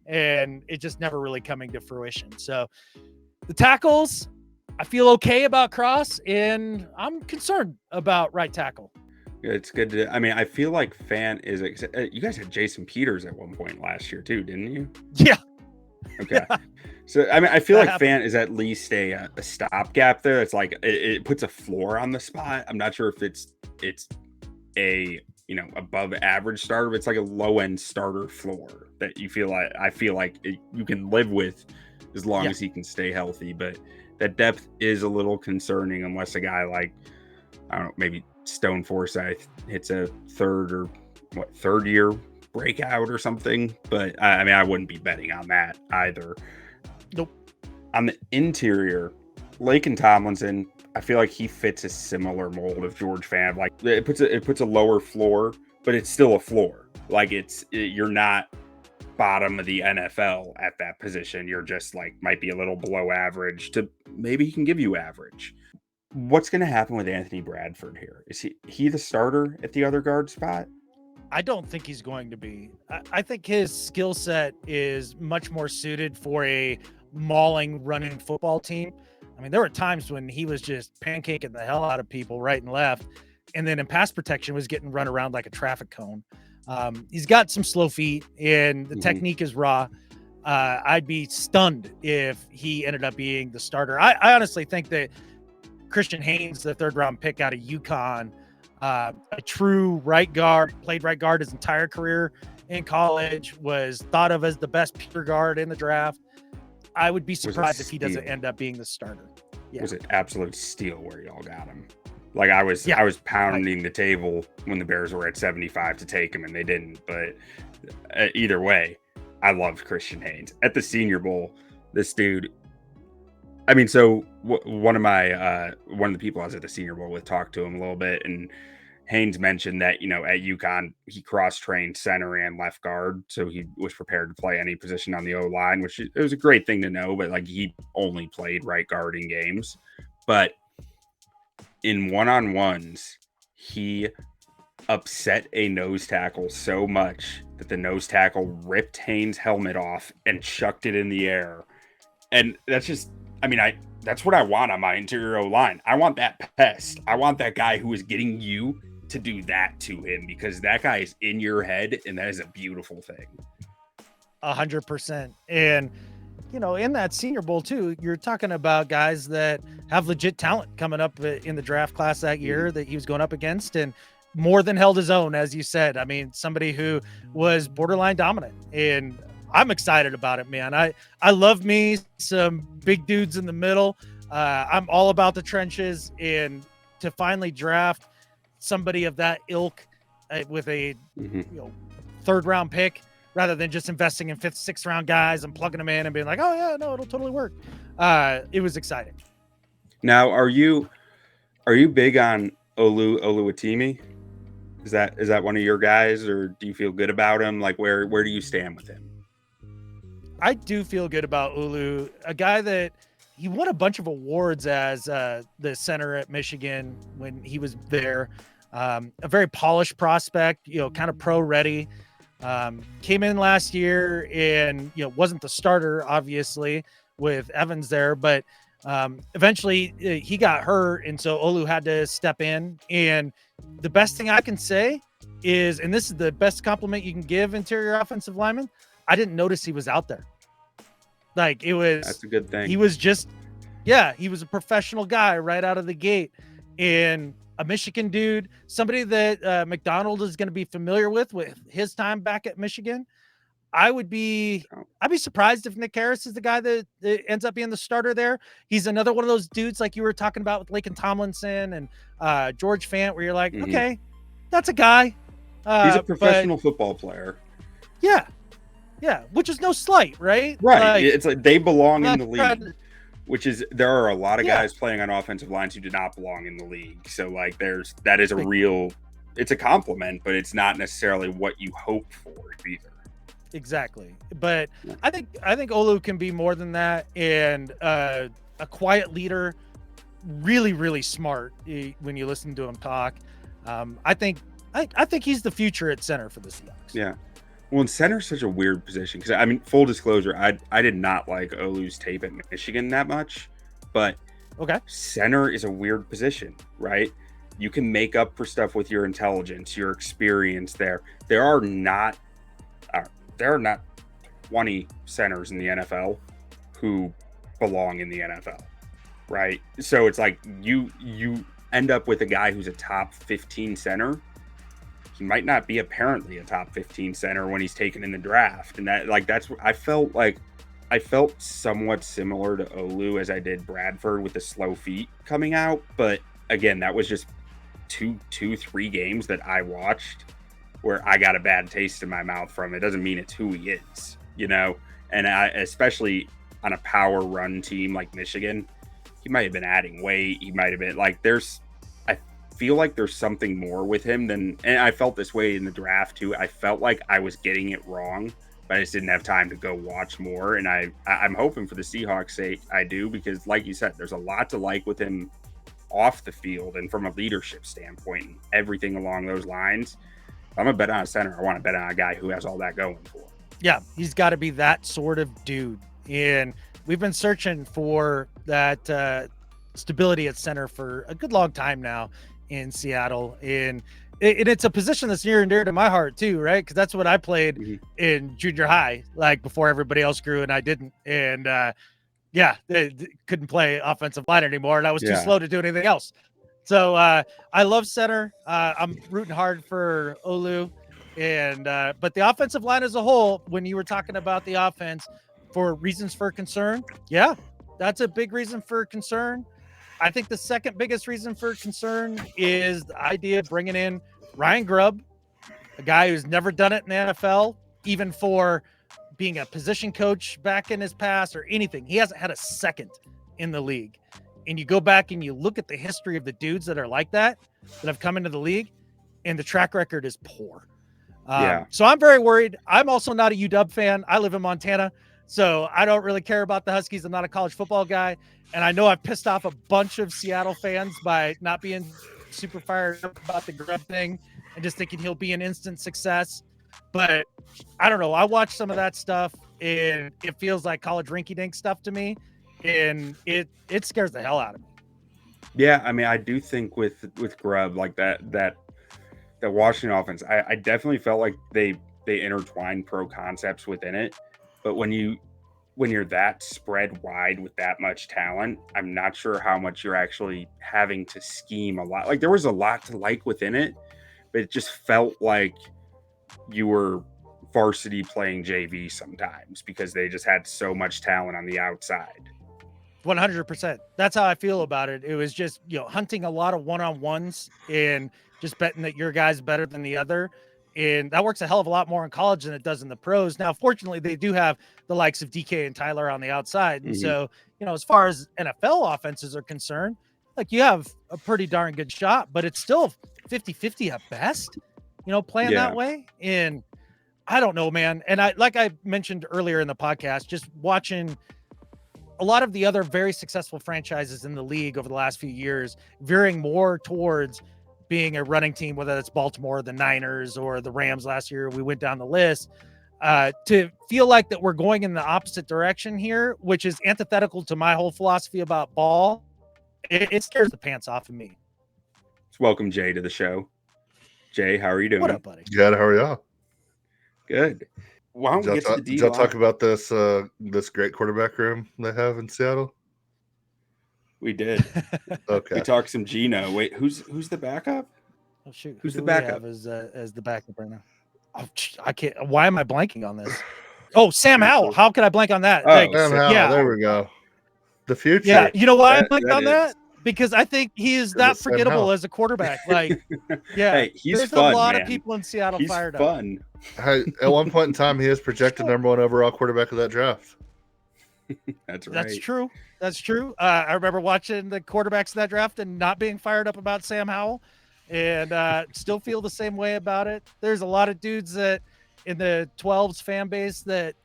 And it just never really coming to fruition. So the tackles, I feel okay about Cross, and I'm concerned about right tackle. It's good to, I feel like Fant is, you guys had Jason Peters at one point last year too, didn't you? Yeah. Okay. Yeah. So, I feel like Fant is at least a stopgap there. It's like, it puts a floor on the spot. I'm not sure if it's a, above average starter, but it's like a low end starter floor that I feel like you can live with as long as he can stay healthy. But that depth is a little concerning unless a guy like, I don't know, maybe Stone Forsythe hits a third year breakout or something. But I wouldn't be betting on that either. Nope. On the interior, Laken Tomlinson, I feel like he fits a similar mold of George Fant. Like it puts a lower floor, but it's still a floor. Like you're not bottom of the NFL at that position. You're just like might be a little below average to maybe he can give you average. What's going to happen with Anthony Bradford here? Is he the starter at the other guard spot? I don't think he's going to be. I think his skill set is much more suited for a mauling, running football team. There were times when he was just pancaking the hell out of people right and left, and then in pass protection was getting run around like a traffic cone. He's got some slow feet, and the technique is raw. I'd be stunned if he ended up being the starter. I honestly think that Christian Haynes, the third-round pick out of UConn, a true right guard, played right guard his entire career in college, was thought of as the best pure guard in the draft. I would be surprised if he doesn't end up being the starter. Yeah. Was it absolute steal where y'all got him? Like I was pounding the table when the Bears were at 75 to take him, and they didn't. But either way, I loved Christian Haynes at the Senior Bowl. This dude. So one of the people I was at the Senior Bowl with talked to him a little bit, and Haynes mentioned that, at UConn, he cross-trained center and left guard, so he was prepared to play any position on the O-line, which it was a great thing to know, but like he only played right guard in games. But in one-on-ones, he upset a nose tackle so much that the nose tackle ripped Haynes' helmet off and chucked it in the air. And that's just, that's what I want on my interior O-line. I want that pest. I want that guy who is getting you to do that to him, because that guy is in your head, and that is a beautiful thing. 100%. And, in that Senior Bowl too, you're talking about guys that have legit talent coming up in the draft class that year that he was going up against, and more than held his own, as you said. Somebody who was borderline dominant, and I'm excited about it, man. I love me some big dudes in the middle. I'm all about the trenches, and to finally draft somebody of that ilk with a third round pick, rather than just investing in 5th, 6th round guys and plugging them in and being like, oh yeah, no, it'll totally work. It was exciting. Now, are you big on Oluwatimi? Is that one of your guys, or do you feel good about him? Like where do you stand with him? I do feel good about Olu, a guy that he won a bunch of awards as the center at Michigan when he was there. A very polished prospect, kind of pro ready. Came in last year and, wasn't the starter, obviously, with Evans there, but eventually he got hurt. And so Olu had to step in. And the best thing I can say is, and this is the best compliment you can give interior offensive lineman, I didn't notice he was out there. Like That's a good thing. He was just, he was a professional guy right out of the gate. And a Michigan dude, somebody that McDonald is going to be familiar with his time back at Michigan. I'd be surprised if Nick Harris is the guy that ends up being the starter there. He's another one of those dudes like you were talking about with Laken Tomlinson and George Fant, where you're like, okay, that's a guy. He's a professional football player. Yeah. Yeah. Which is no slight, right? Right. It's like they belong in the league. Which is, there are a lot of guys playing on offensive lines who do not belong in the league. So like that is a real, it's a compliment, but it's not necessarily what you hope for either. Exactly. But I think Olu can be more than that. And a quiet leader, really, really smart when you listen to him talk. I think he's the future at center for the Seahawks. Yeah. Well, and center is such a weird position because, I mean, full disclosure, I did not like Olu's tape at Michigan that much, but center is a weird position, right? You can make up for stuff with your intelligence, your experience there. There are not 20 centers in the NFL who belong in the NFL, right? So it's like you end up with a guy who's a top 15 center. He might not be apparently a top 15 center when he's taken in the draft. And that's what I felt somewhat similar to Olu as I did Bradford with the slow feet coming out. But again, that was just three games that I watched where I got a bad taste in my mouth from. It doesn't mean it's who he is, and especially on a power run team like Michigan, he might have been adding weight. He might've been like, I feel like there's something more with him and I felt this way in the draft too. I felt like I was getting it wrong, but I just didn't have time to go watch more. And I'm hoping for the Seahawks' sake I do, because like you said, there's a lot to like with him off the field and from a leadership standpoint and everything along those lines. I'm a bet on a center. I want to bet on a guy who has all that going for him. Yeah, he's got to be that sort of dude. And we've been searching for that stability at center for a good long time now in Seattle. And it's a position that's near and dear to my heart too, right? Because that's what I played in junior high, like before everybody else grew and I didn't. And they couldn't play offensive line anymore, and I was too slow to do anything else. So I love center. I'm rooting hard for Olu, and but the offensive line as a whole, when you were talking about the offense for reasons for concern, that's a big reason for concern. I think the second biggest reason for concern is the idea of bringing in Ryan Grubb, a guy who's never done it in the NFL, even for being a position coach back in his past or anything. He hasn't had a second in the league. And you go back and you look at the history of the dudes that are like that have come into the league, and the track record is poor. So I'm very worried. I'm also not a UW fan. I live in Montana, so I don't really care about the Huskies. I'm not a college football guy. And I know I've pissed off a bunch of Seattle fans by not being super fired up about the Grubb thing and just thinking he'll be an instant success. But I don't know. I watched some of that stuff, and it feels like college rinky-dink stuff to me. And it scares the hell out of me. Yeah, I mean, I do think with Grubb, like that Washington offense, I definitely felt like they intertwined pro concepts within it. But when you're that spread wide with that much talent, I'm not sure how much you're actually having to scheme a lot. Like, there was a lot to like within it, but it just felt like you were varsity playing JV sometimes because they just had so much talent on the outside. 100%. That's how I feel about it. It was just, hunting a lot of one-on-ones and just betting that your guy's better than the other. And that works a hell of a lot more in college than it does in the pros. Now, fortunately, they do have the likes of DK and Tyler on the outside. And so, as far as NFL offenses are concerned, like, you have a pretty darn good shot, but it's still 50-50 at best, playing that way. And I don't know, man. And I mentioned earlier in the podcast, just watching a lot of the other very successful franchises in the league over the last few years veering more towards being a running team, whether it's Baltimore, the Niners, or the Rams last year. We went down the list. To feel like that we're going in the opposite direction here, which is antithetical to my whole philosophy about ball, it scares the pants off of me. Let's welcome Jay to the show. Jay, how are you doing? What up, buddy? Good. How are y'all? Good. Why don't we get to the Did y'all talk about this this great quarterback room they have in Seattle? We did. Okay. We talked some Geno. Wait, who's the backup? Oh shoot, who's the backup? As the backup right now? Oh, I can't. Why am I blanking on this? Oh, Sam Howell. How could I blank on that? Oh, Sam Howell. Yeah, there we go. The future. Yeah, you know why I blanked that on that? Because I think he is that forgettable as a quarterback. Like, yeah, hey, he's there's fun, a lot man. of people in Seattle He's fired fun. up. Hey, at one point in time, he is projected #1 overall quarterback of that draft. That's right. That's true. That's true. I remember watching the quarterbacks in that draft and not being fired up about Sam Howell, and still feel the same way about it. There's a lot of dudes that in the 12s fan base that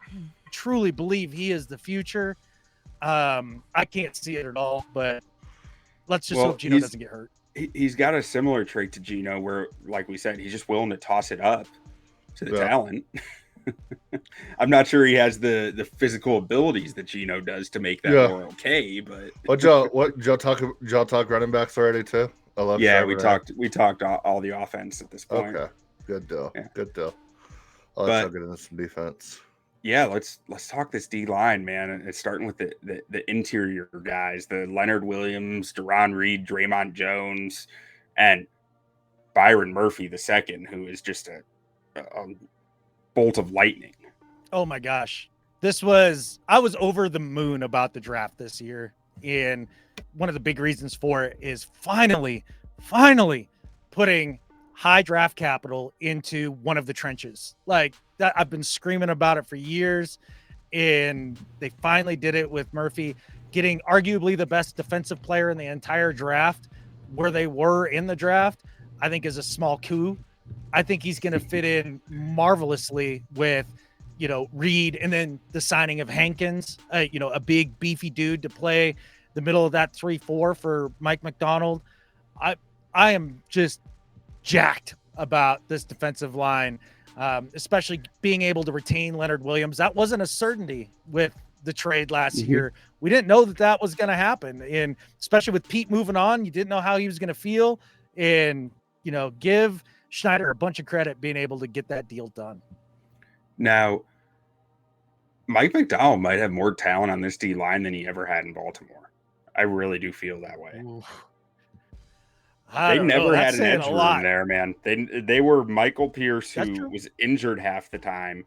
truly believe he is the future. I can't see it at all, but let's just hope Geno doesn't get hurt. He's got a similar trait to Geno where, like we said, he's just willing to toss it up to the talent. I'm not sure he has the physical abilities that Geno does to make that more okay, but Did y'all talk running backs already too? I love we talked all the offense at this point. Okay. Good deal. Yeah. Good deal. Let's get into some defense. Yeah, let's talk this D line, man. It's starting with the interior guys, the Leonard Williams, Deron Reed, Draymond Jones, and Byron Murphy II, who is just a bolt of lightning. Oh my gosh. I was over the moon about the draft this year. And one of the big reasons for it is finally putting high draft capital into one of the trenches. Like that, I've been screaming about it for years, and they finally did it with Murphy getting arguably the best defensive player in the entire draft where they were in the draft. I think is a small coup. I think he's going to fit in marvelously with, Reed, and then the signing of Hankins, a big beefy dude to play the middle of that 3-4 for Mike McDonald. I am just jacked about this defensive line, especially being able to retain Leonard Williams. That wasn't a certainty with the trade last year. We didn't know that was going to happen. And especially with Pete moving on, you didn't know how he was going to feel. And, give Schneider a bunch of credit being able to get that deal done. Now, Mike McDonald might have more talent on this D line than he ever had in Baltimore. I really do feel that way. They never had an edge room there, man. They were Michael Pierce, who was injured half the time,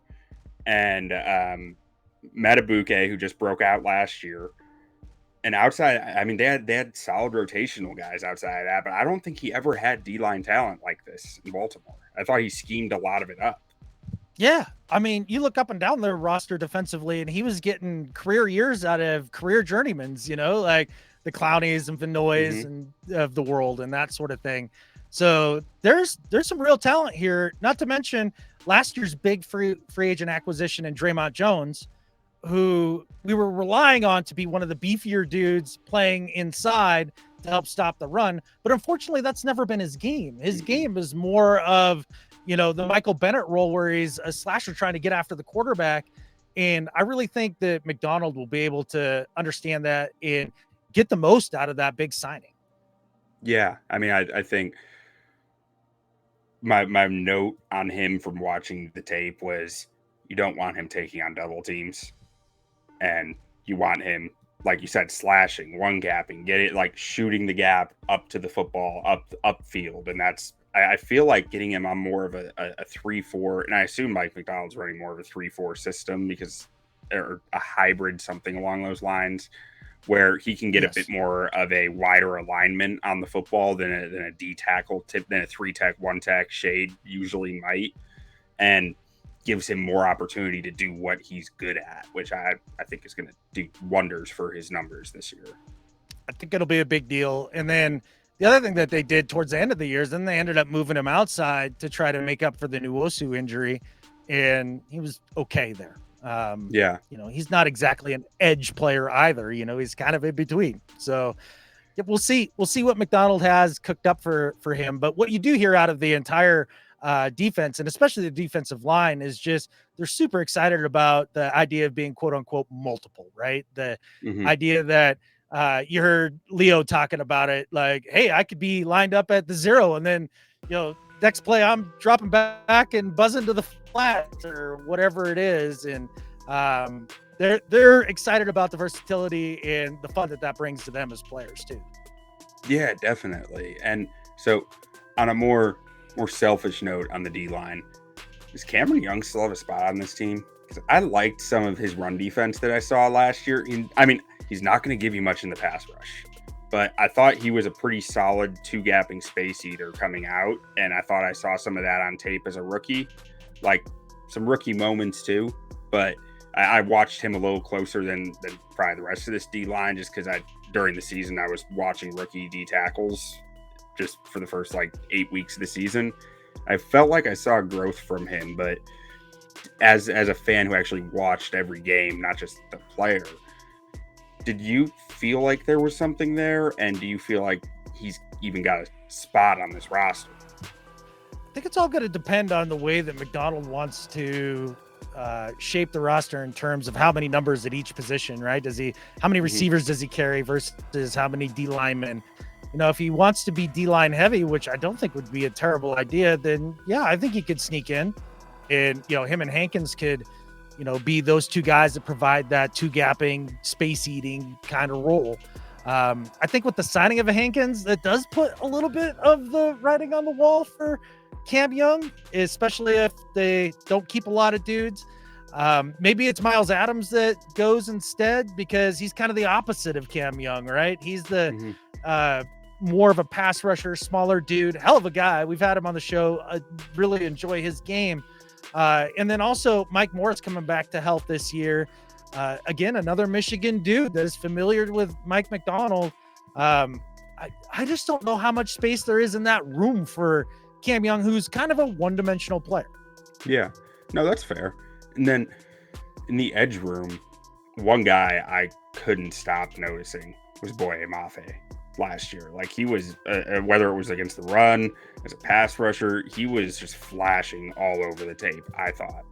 and Matabuke, who just broke out last year. And outside, I mean, they had solid rotational guys outside of that, but I don't think he ever had D-line talent like this in Baltimore. I thought he schemed a lot of it up. Yeah. I mean, you look up and down their roster defensively, and he was getting career years out of career journeymans, like the Clownies and Vinoys and of the world and that sort of thing. So there's some real talent here, not to mention last year's big free agent acquisition in Draymond Jones, who we were relying on to be one of the beefier dudes playing inside to help stop the run. But unfortunately, that's never been his game. His game is more of, the Michael Bennett role where he's a slasher trying to get after the quarterback. And I really think that McDonald will be able to understand that and get the most out of that big signing. Yeah. I mean, I think my note on him from watching the tape was you don't want him taking on double teams. And you want him, like you said, slashing, one gapping, get it, like shooting the gap up to the football, upfield. And I feel like getting him on more of a 3-4, and I assume Mike McDonald's running more of a 3-4 system or a hybrid, something along those lines, where he can get a bit more of a wider alignment on the football than a D tackle tip, than a 3-tech, 1-tech shade usually might. And gives him more opportunity to do what he's good at, which I think is going to do wonders for his numbers this year. I think it'll be a big deal. And then the other thing that they did towards the end of the year is then they ended up moving him outside to try to make up for the Nwosu injury. And he was okay there. Yeah. He's not exactly an edge player either. He's kind of in between. So yeah, we'll see what McDonald has cooked up for him. But what you do hear out of the entire defense, and especially the defensive line, is just they're super excited about the idea of being quote unquote multiple, right? The idea that you heard Leo talking about it, like, hey, I could be lined up at the 0, and then next play I'm dropping back and buzzing to the flat or whatever it is, and they're excited about the versatility and the fun that brings to them as players too. Yeah, definitely. And so, on a more selfish note on the D line, does Cameron Young still have a spot on this team? Because I liked some of his run defense that I saw last year. He's not going to give you much in the pass rush, but I thought he was a pretty solid 2-gapping space eater coming out, and I thought I saw some of that on tape as a rookie, like some rookie moments too. But I watched him a little closer than probably the rest of this D line, just because during the season I was watching rookie D tackles just for the first 8 weeks of the season. I felt like I saw growth from him, but as a fan who actually watched every game, not just the player, did you feel like there was something there? And do you feel like he's even got a spot on this roster? I think it's all going to depend on the way that McDonald wants to shape the roster in terms of how many numbers at each position, right? How many receivers does he carry versus how many D linemen? If he wants to be D-line heavy, which I don't think would be a terrible idea, then yeah, I think he could sneak in, and him and Hankins could be those two guys that provide that 2-gapping, space-eating kind of role. I think with the signing of a Hankins, that does put a little bit of the writing on the wall for Cam Young, especially if they don't keep a lot of dudes. Maybe it's Miles Adams that goes instead, because he's kind of the opposite of Cam Young, right? He's the more of a pass rusher, smaller dude, hell of a guy. We've had him on the show. I really enjoy his game. And then also Mike Morris coming back to health this year. Again, another Michigan dude that is familiar with Mike McDonald. I just don't know how much space there is in that room for Cam Young, who's kind of a one-dimensional player. Yeah, no, that's fair. And then in the edge room, one guy I couldn't stop noticing was Boye Mafe last year. He was, whether it was against the run, as a pass rusher, he was just flashing all over the tape, I thought.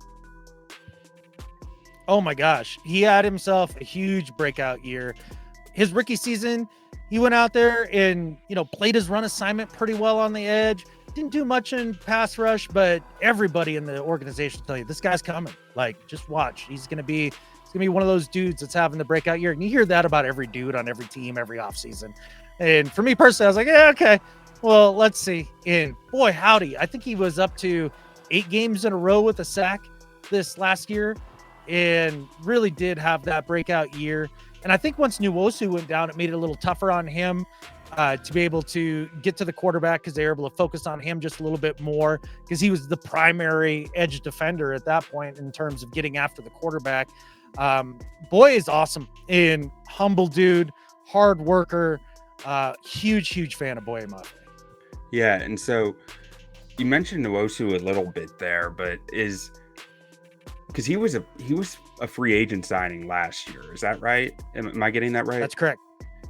Oh my gosh. He had himself a huge breakout year. His rookie season, he went out there and, played his run assignment pretty well on the edge. Didn't do much in pass rush, but everybody in the organization tell you this guy's coming. Just watch. He's going to be one of those dudes that's having the breakout year. And you hear that about every dude on every team, every offseason. And for me personally, I was like, yeah, okay, well, let's see. And boy, howdy, I think he was up to 8 games in a row with a sack this last year, and really did have that breakout year. And I think once Nwosu went down, it made it a little tougher on him to be able to get to the quarterback, because they were able to focus on him just a little bit more, because he was the primary edge defender at that point in terms of getting after the quarterback. Boye is awesome and humble dude, hard worker. Huge fan of Boye Mafe. Yeah, and so you mentioned Nwosu a little bit there, but because he was a free agent signing last year, is that right? Am I getting that right? That's correct.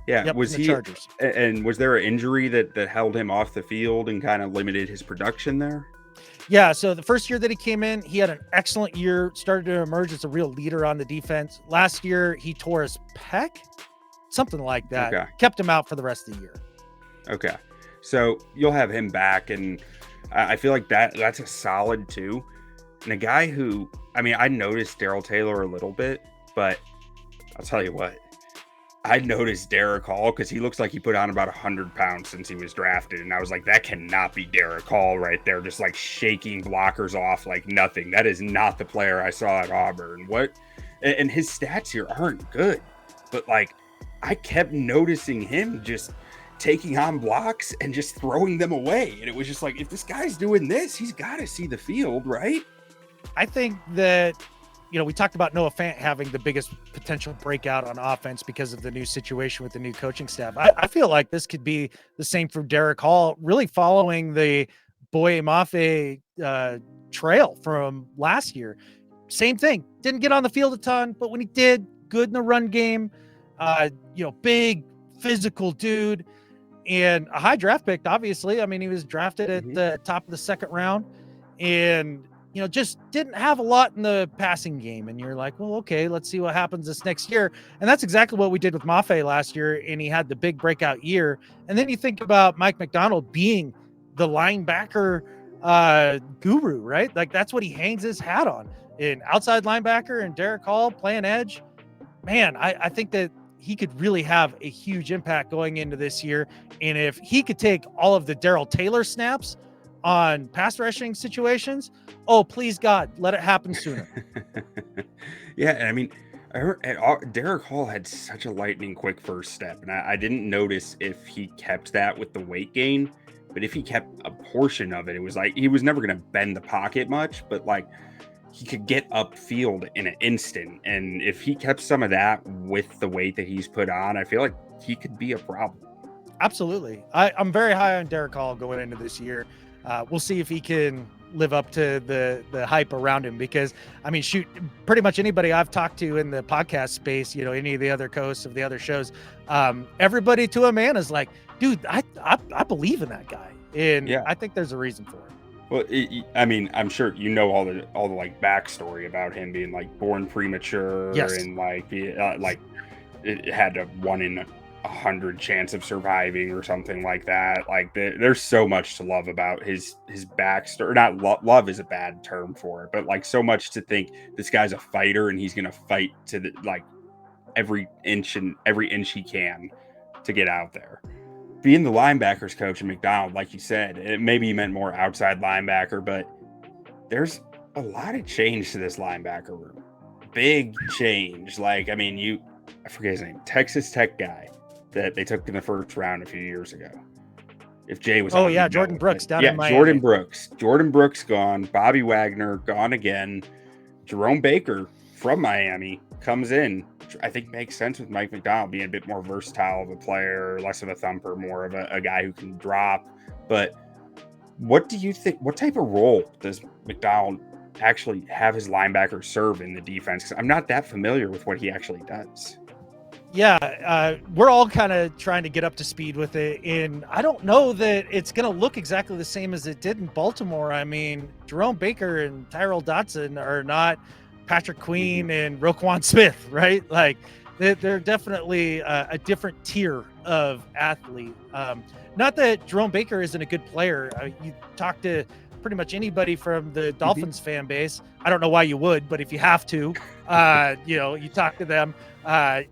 Yeah, yep, was he? Chargers. And was there an injury that held him off the field and kind of limited his production there? Yeah, so the first year that he came in, he had an excellent year, started to emerge as a real leader on the defense. Last year, he tore his pec, something like that. Okay. Kept him out for the rest of the year. Okay, so you'll have him back, and I feel like that's a solid 2. And a guy who, I noticed Darrell Taylor a little bit, but I'll tell you what, I noticed Derick Hall, because he looks like he put on about 100 pounds since he was drafted. And I was like, that cannot be Derick Hall right there, just shaking blockers off like nothing. That is not the player I saw at Auburn. And his stats here aren't good, but I kept noticing him just taking on blocks and just throwing them away. And it was just if this guy's doing this, he's got to see the field, right? I think that, we talked about Noah Fant having the biggest potential breakout on offense because of the new situation with the new coaching staff. I feel like this could be the same for Derick Hall, really following the Boye Mafe trail from last year. same thing. Didn't get on the field a ton, but when he did, good in the run game. Big physical dude and a high draft pick, obviously. I mean, he was drafted at the top of the second round and, just didn't have a lot in the passing game. And you're like, well, okay, let's see what happens this next year. And that's exactly what we did with Mafe last year. And he had the big breakout year. And then you think about Mike Macdonald being the linebacker guru, right? Like that's what he hangs his hat on. In outside linebacker and Derick Hall playing edge, man, I think that he could really have a huge impact going into this year. And if he could take all of the Darrell Taylor snaps on pass rushing situations, oh, please God, let it happen sooner. Yeah, and I mean, I heard Derick Hall had such a lightning quick first step, and I didn't notice if he kept that with the weight gain, but if he kept a portion of it, it was like he was never going to bend the pocket much, but like he could get upfield in an instant. And if he kept some of that with the weight that he's put on, I feel like he could be a problem. Absolutely. I'm very high on Derick Hall going into this year. We'll see if he can live up to the hype around him, because I mean, shoot, pretty much anybody I've talked to in the podcast space, any of the other hosts of the other shows, everybody to a man is like, dude, I believe in that guy. And I think there's a reason for it. Well, I mean, I'm sure all the like backstory about him being like born premature, and like it had a 1 in 100 chance of surviving or something like that. Like there's so much to love about his backstory. Not love is a bad term for it, but like so much to think this guy's a fighter and he's gonna fight to the like every inch he can to get out there. Being the linebackers coach at McDonald, like you said, maybe you meant more outside linebacker, but there's a lot of change to this linebacker room. Big change. Like, I mean, I forget his name, Texas Tech guy that they took in the first round a few years ago. If Jay was Jordan Brooks down in Miami. Jordan Brooks gone. Bobby Wagner gone again. Jerome Baker from Miami comes in. I think makes sense with Mike Macdonald being a bit more versatile of a player, less of a thumper, more of a guy who can drop. But what do you think? What type of role does Macdonald actually have his linebackers serve in the defense? Because I'm not that familiar with what he actually does. Yeah, we're all kind of trying to get up to speed with it, and I don't know that it's going to look exactly the same as it did in Baltimore. I mean, Jerome Baker and Tyrell Dodson are not Patrick Queen and Roquan Smith, right? Like they're definitely a different tier of athlete. Not that Jerome Baker isn't a good player. You talk to pretty much anybody from the Dolphins fan base. I don't know why you would, but if you have to, you talk to them.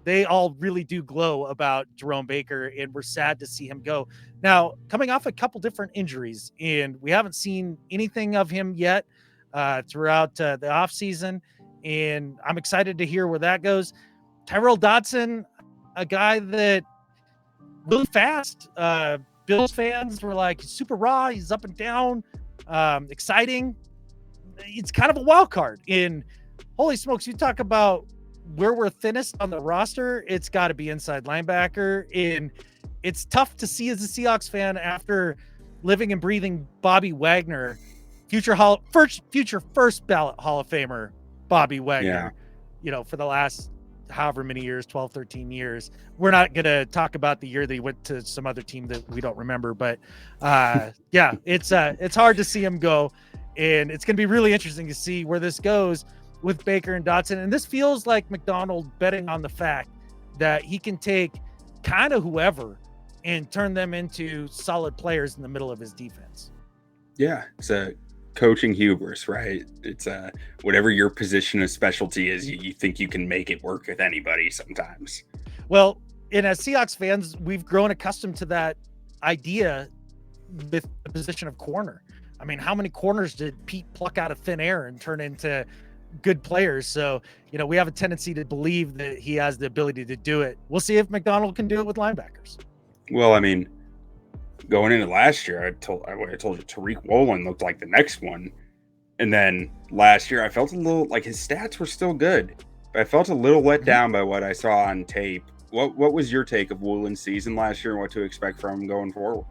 They all really do glow about Jerome Baker, and we're sad to see him go. Now, coming off a couple different injuries, and we haven't seen anything of him yet throughout the offseason, and I'm excited to hear where that goes. Tyrell Dodson, a guy that really fast. Bills fans were like, super raw, he's up and down, exciting. It's kind of a wild card. And holy smokes, you talk about where we're thinnest on the roster, it's got to be inside linebacker. And it's tough to see as a Seahawks fan after living and breathing Bobby Wagner, future first ballot Hall of Famer Bobby Wagner, for the last however many years, 12, 13 years. We're not going to talk about the year that he went to some other team that we don't remember, but it's hard to see him go. And it's going to be really interesting to see where this goes with Baker and Dodson. And this feels like Macdonald betting on the fact that he can take kind of whoever and turn them into solid players in the middle of his defense. Yeah, it's a coaching hubris, right? It's whatever your position of specialty is, you think you can make it work with anybody sometimes. Well, and as Seahawks fans, we've grown accustomed to that idea with the position of corner. I mean, how many corners did Pete pluck out of thin air and turn into good players? So, we have a tendency to believe that he has the ability to do it. We'll see if Macdonald can do it with linebackers. Well, I mean, going into last year, I told you Tariq Woolen looked like the next one. And then last year, I felt a little like his stats were still good, but I felt a little let down by what I saw on tape. What was your take of Woolen's season last year and what to expect from him going forward?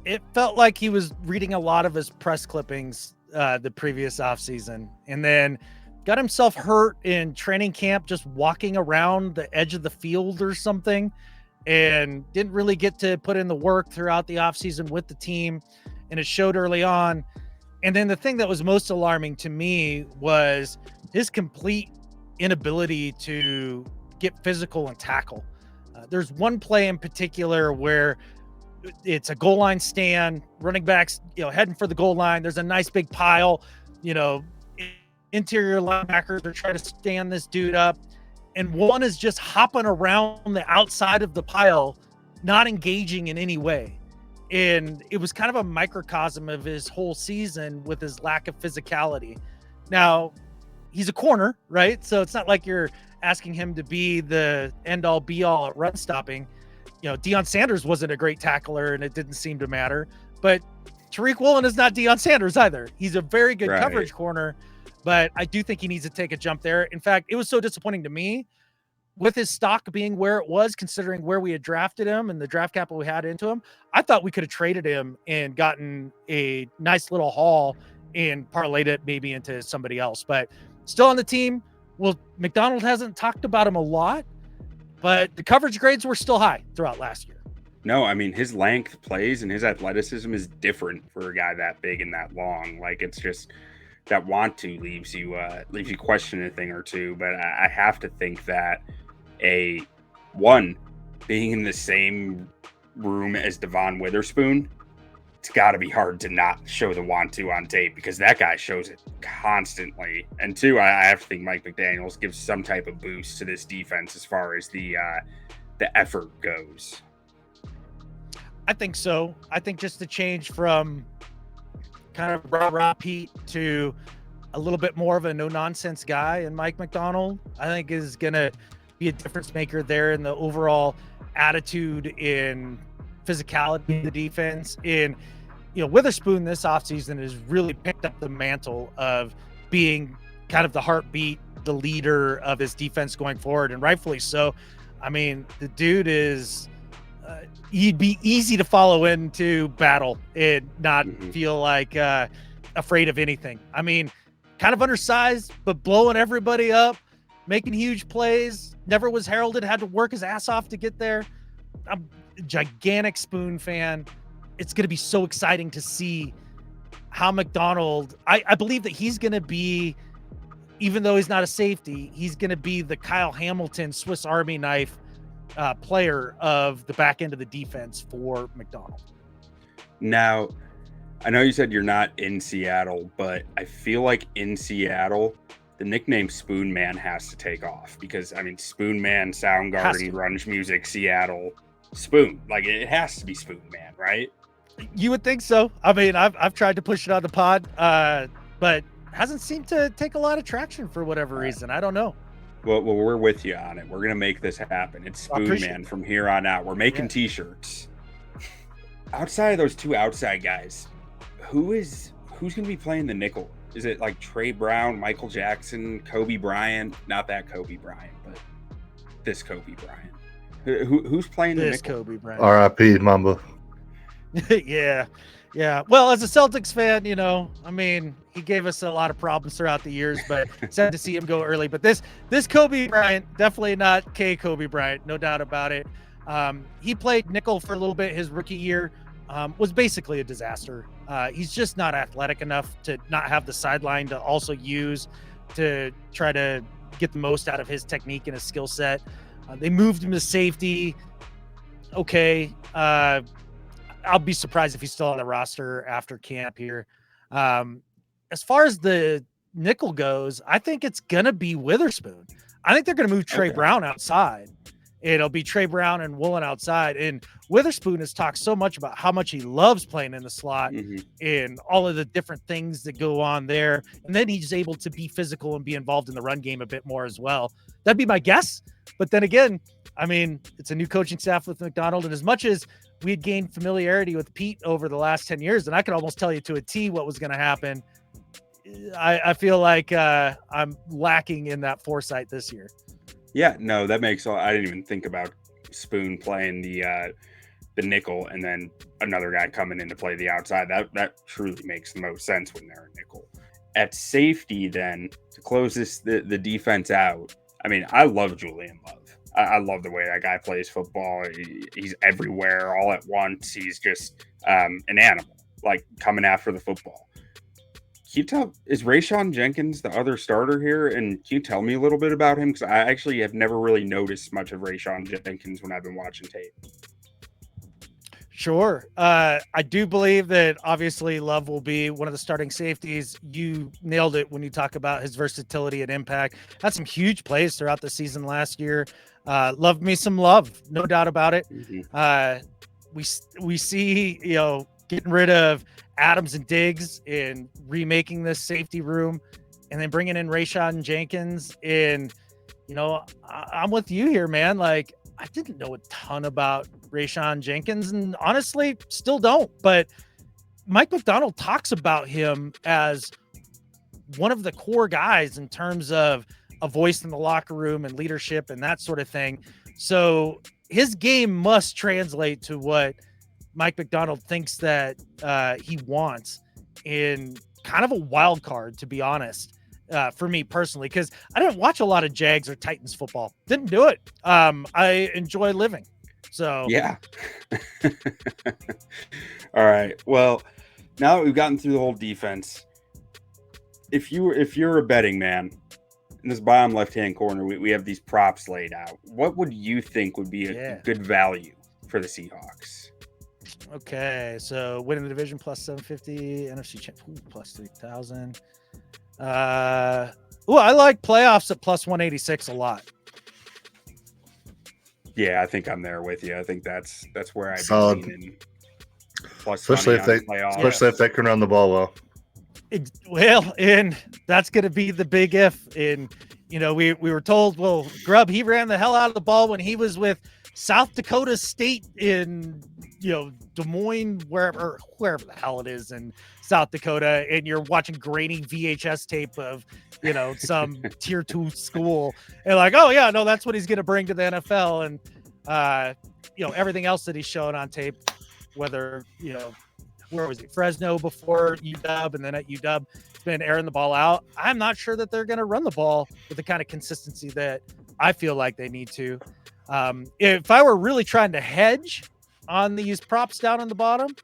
It felt like he was reading a lot of his press clippings the previous offseason, and then got himself hurt in training camp just walking around the edge of the field or something, and didn't really get to put in the work throughout the offseason with the team, and it showed early on. And then the thing that was most alarming to me was his complete inability to get physical and tackle. There's one play in particular where it's a goal line stand, running backs, heading for the goal line. There's a nice big pile, interior linebackers are trying to stand this dude up. And one is just hopping around the outside of the pile, not engaging in any way. And it was kind of a microcosm of his whole season with his lack of physicality. Now, he's a corner, right? So it's not like you're asking him to be the end all be all at run stopping. Deion Sanders wasn't a great tackler and it didn't seem to matter, but Tariq Woolen is not Deion Sanders either. He's a very good coverage corner, but I do think he needs to take a jump there. In fact, it was so disappointing to me with his stock being where it was, considering where we had drafted him and the draft capital we had into him. I thought we could have traded him and gotten a nice little haul and parlayed it maybe into somebody else, but still on the team. Well, McDonald hasn't talked about him a lot, but the coverage grades were still high throughout last year. No, I mean, his length plays and his athleticism is different for a guy that big and that long. Like, it's just that leaves you questioning a thing or two. But I have to think that being in the same room as Devon Witherspoon, it's got to be hard to not show the on tape, because that guy shows it constantly. And two, I have to think Mike McDaniels gives some type of boost to this defense as far as the effort goes. I think so. I think just the change from kind of rah-rah Pete to a little bit more of a no-nonsense guy and Mike McDonald, I think is going to be a difference maker there in the overall attitude in physicality of the defense. In Witherspoon this offseason has really picked up the mantle of being kind of the heartbeat, the leader of his defense going forward, and rightfully so. I mean, the dude is he'd be easy to follow into battle and not feel like afraid of anything. I mean, kind of undersized, but blowing everybody up, making huge plays, never was heralded, had to work his ass off to get there. I'm a gigantic Spoon fan. It's going to be so exciting to see how McDonald, I believe that he's going to be, even though he's not a safety, he's going to be the Kyle Hamilton Swiss Army knife player of the back end of the defense for McDonald. Now, I know you said you're not in Seattle, but I feel like in Seattle, the nickname Spoon Man has to take off, because, I mean, Spoon Man, Soundgarden, grunge music, Seattle, Spoon. Like, it has to be Spoon Man, right? You would think so. I mean, I've tried to push it on the pod, but hasn't seemed to take a lot of traction for whatever reason. I don't know. Well, we're with you on it. We're going to make this happen. It's Spoon Man from here on out. We're making T-shirts. Outside of those two outside guys, who's going to be playing the nickel? Is it like Trey Brown, Michael Jackson, Kobe Bryant? Not that Kobe Bryant, but this Kobe Bryant. Who's playing the nickel? Kobe Bryant. R.I.P. Mamba. Yeah. Well, as a Celtics fan, I mean, he gave us a lot of problems throughout the years, but sad to see him go early. But this Kobe Bryant, definitely not Kobe Bryant, no doubt about it. He played nickel for a little bit his rookie year, was basically a disaster. He's just not athletic enough to not have the sideline to also use to try to get the most out of his technique and his skill set. They moved him to safety. Okay. I'll be surprised if he's still on the roster after camp here. As far as the nickel goes, I think it's going to be Witherspoon. I think they're going to move Trey Brown outside. It'll be Trey Brown and Woolen outside. And Witherspoon has talked so much about how much he loves playing in the slot and all of the different things that go on there. And then he's able to be physical and be involved in the run game a bit more as well. That'd be my guess. But then again, I mean, it's a new coaching staff with McDonald. And as much as we had gained familiarity with Pete over the last 10 years, and I could almost tell you to a T what was going to happen, I feel like I'm lacking in that foresight this year. Yeah, no, that makes all. I didn't even think about Spoon playing the the nickel and then another guy coming in to play the outside. That truly makes the most sense when they're a nickel. At safety, then, to close the defense out, I mean, I love Julian Love. I love the way that guy plays football. He's everywhere all at once. He's just an animal, like coming after the football. Can you tell, is Rayshawn Jenkins the other starter here? And can you tell me a little bit about him? Because I actually have never really noticed much of Rayshawn Jenkins when I've been watching tape. Sure. I do believe that obviously Love will be one of the starting safeties. You nailed it when you talk about his versatility and impact. Had some huge plays throughout the season last year. Loved me some Love, no doubt about it. Mm-hmm. We see, getting rid of Adams and Diggs and remaking this safety room and then bringing in Rayshawn Jenkins. And, I'm with you here, man. Like, I didn't know a ton about Rayshawn Jenkins and honestly still don't, but Mike Macdonald talks about him as one of the core guys in terms of a voice in the locker room and leadership and that sort of thing. So his game must translate to what Mike Macdonald thinks that he wants, in kind of a wild card, to be honest. For me personally, because I didn't watch a lot of Jags or Titans football. Didn't do it. I enjoy living. So yeah. All right. Well, now that we've gotten through the whole defense, if you're a betting man in this bottom left-hand corner, we have these props laid out. What would you think would be a good value for the Seahawks? Okay, so winning the division plus 750, NFC champ plus 3,000. I like playoffs at plus 186 a lot. Yeah, I think I'm there with you. I think that's where I'd Solid. be leaning. Plus, especially if they can run the ball well. Well, and that's going to be the big if. And we were told, well, Grubb, he ran the hell out of the ball when he was with South Dakota State in Des Moines, wherever the hell it is in South Dakota, and you're watching grainy VHS tape of some tier 2 school, and like, oh yeah, no, that's what he's going to bring to the NFL. And everything else that he's shown on tape, whether where was he, Fresno before UW, and then at UW, it's been airing the ball out. I'm not sure that they're going to run the ball with the kind of consistency that I feel like they need to. If I were really trying to hedge on these props down on the bottom,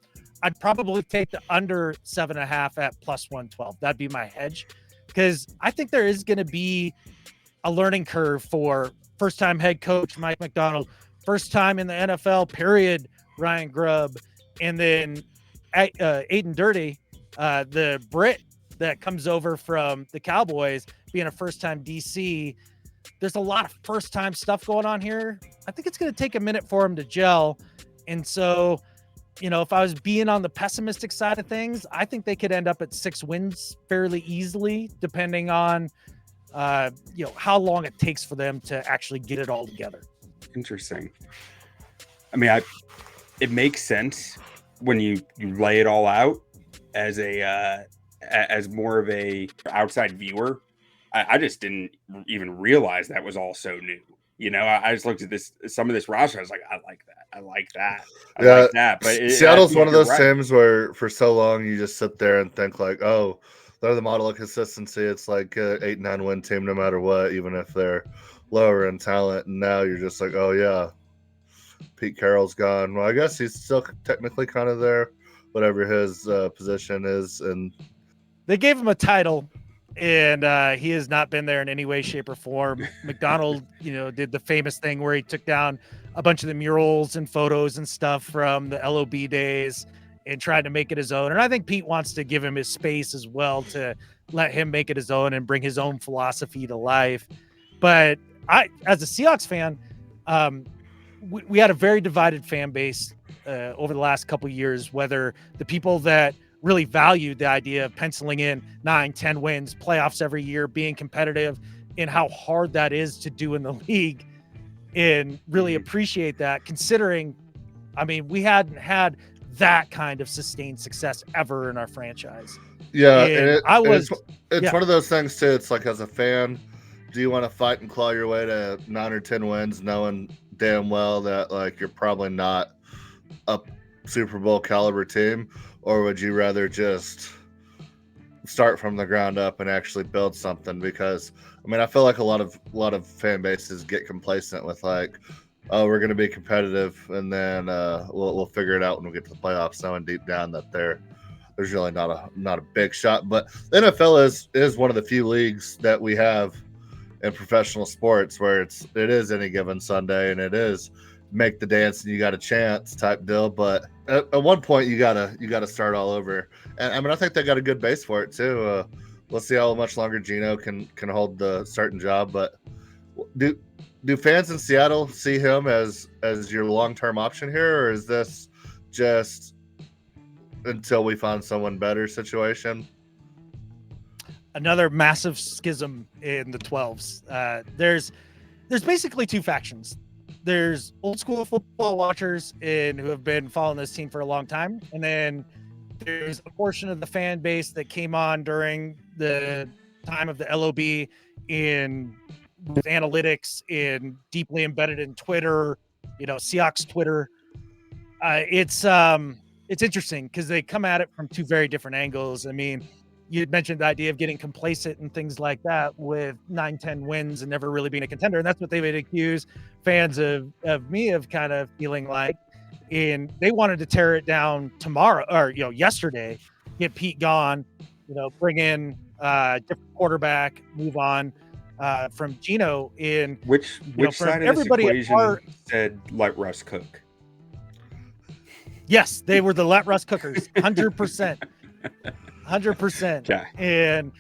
I'd probably take the under 7.5 at plus 112. That'd be my hedge, because I think there is going to be a learning curve for first-time head coach Mike Macdonald, first time in the NFL, period, Ryan Grubb, and then Aiden Dirty, the Brit that comes over from the Cowboys, being a first-time DC. There's a lot of first-time stuff going on here. I think it's going to take a minute for him to gel. And so, if I was being on the pessimistic side of things, I think they could end up at 6 wins fairly easily, depending on, how long it takes for them to actually get it all together. Interesting. I mean, it makes sense when you lay it all out as as more of a outside viewer. I just didn't even realize that was all so new. I just looked at some of this roster. I was like, I like that. I like that. But Seattle's one of those teams where for so long you just sit there and think like, oh, they're the model of consistency. It's like an 8-9 win team no matter what, even if they're lower in talent. And now you're just like, oh yeah, Pete Carroll's gone. Well, I guess he's still technically kind of there, whatever his position is. And they gave him a title, and he has not been there in any way, shape, or form. McDonald, did the famous thing where he took down a bunch of the murals and photos and stuff from the LOB days and tried to make it his own. And I think Pete wants to give him his space as well, to let him make it his own and bring his own philosophy to life. But as a Seahawks fan, we had a very divided fan base over the last couple of years, whether the people that really valued the idea of penciling in 9-10 wins, playoffs every year, being competitive, and how hard that is to do in the league, and really appreciate that, considering, we hadn't had that kind of sustained success ever in our franchise. Yeah, and it's one of those things too. It's like, as a fan, do you want to fight and claw your way to 9 or 10 wins, knowing damn well that like you're probably not a Super Bowl caliber team, or would you rather just start from the ground up and actually build something? Because I mean, I feel like a lot of fan bases get complacent with like, oh, we're going to be competitive, and then we'll figure it out when we get to the playoffs, knowing deep down that there's really not a big shot. But the NFL is one of the few leagues that we have in professional sports where it is any given Sunday, and it is make the dance and you got a chance type deal. But at one point you gotta start all over. And I mean, I think they got a good base for it too. We'll see how much longer Geno can hold the starting job. But do fans in Seattle see him as your long-term option here, or is this just until we find someone better situation? Another massive schism in the 12s. There's basically two factions. There's old school football watchers who have been following this team for a long time, and then there's a portion of the fan base that came on during the time of the LOB with analytics and deeply embedded in Twitter, Seahawks Twitter. It's interesting because they come at it from two very different angles. I mean, you had mentioned the idea of getting complacent and things like that with 9-10 wins and never really being a contender. And that's what they would accuse fans of me of kind of feeling like. And they wanted to tear it down tomorrow or, yesterday, get Pete gone, bring in a different quarterback, move on from Geno. In which side of this equation said let Russ cook? Yes, they were the let Russ cookers, 100%. 100%. Okay. And,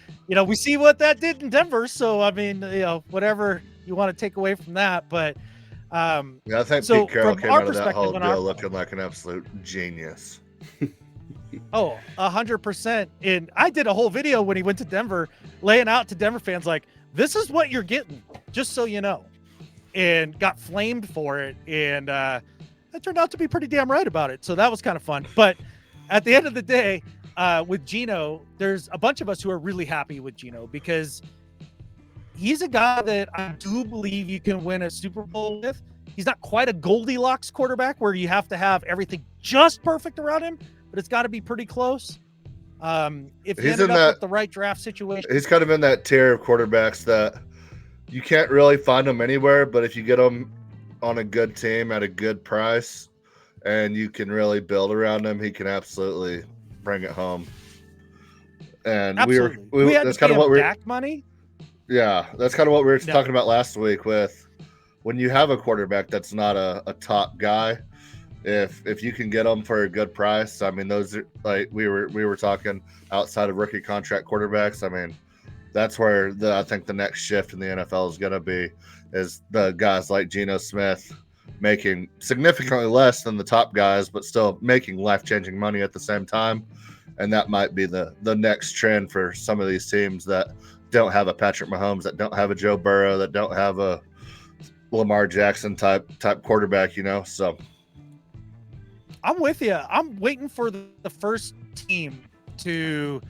we see what that did in Denver. So, I mean, whatever you want to take away from that. But, I think Pete Carroll came out of that whole deal looking like an absolute genius. 100%. And I did a whole video when he went to Denver, laying out to Denver fans, like, this is what you're getting, just so you know, and got flamed for it. And it turned out to be pretty damn right about it. So that was kind of fun. But at the end of the day, with Geno, there's a bunch of us who are really happy with Geno because he's a guy that I do believe you can win a Super Bowl with. He's not quite a Goldilocks quarterback where you have to have everything just perfect around him, but it's got to be pretty close. If he ended up with the right draft situation, he's kind of in that tier of quarterbacks that you can't really find them anywhere, but if you get them on a good team at a good price and you can really build around him, he can absolutely bring it home. And we had that's kind of what we're money. Yeah, that's kind of what we were talking about last week with when you have a quarterback that's not a top guy. If you can get them for a good price, I mean, those are like we were talking outside of rookie contract quarterbacks. I mean, that's where I think the next shift in the NFL is going to be is the guys like Geno Smith making significantly less than the top guys, but still making life-changing money at the same time. And that might be the next trend for some of these teams that don't have a Patrick Mahomes, that don't have a Joe Burrow, that don't have a Lamar Jackson type quarterback, So I'm with you. I'm waiting for the first team to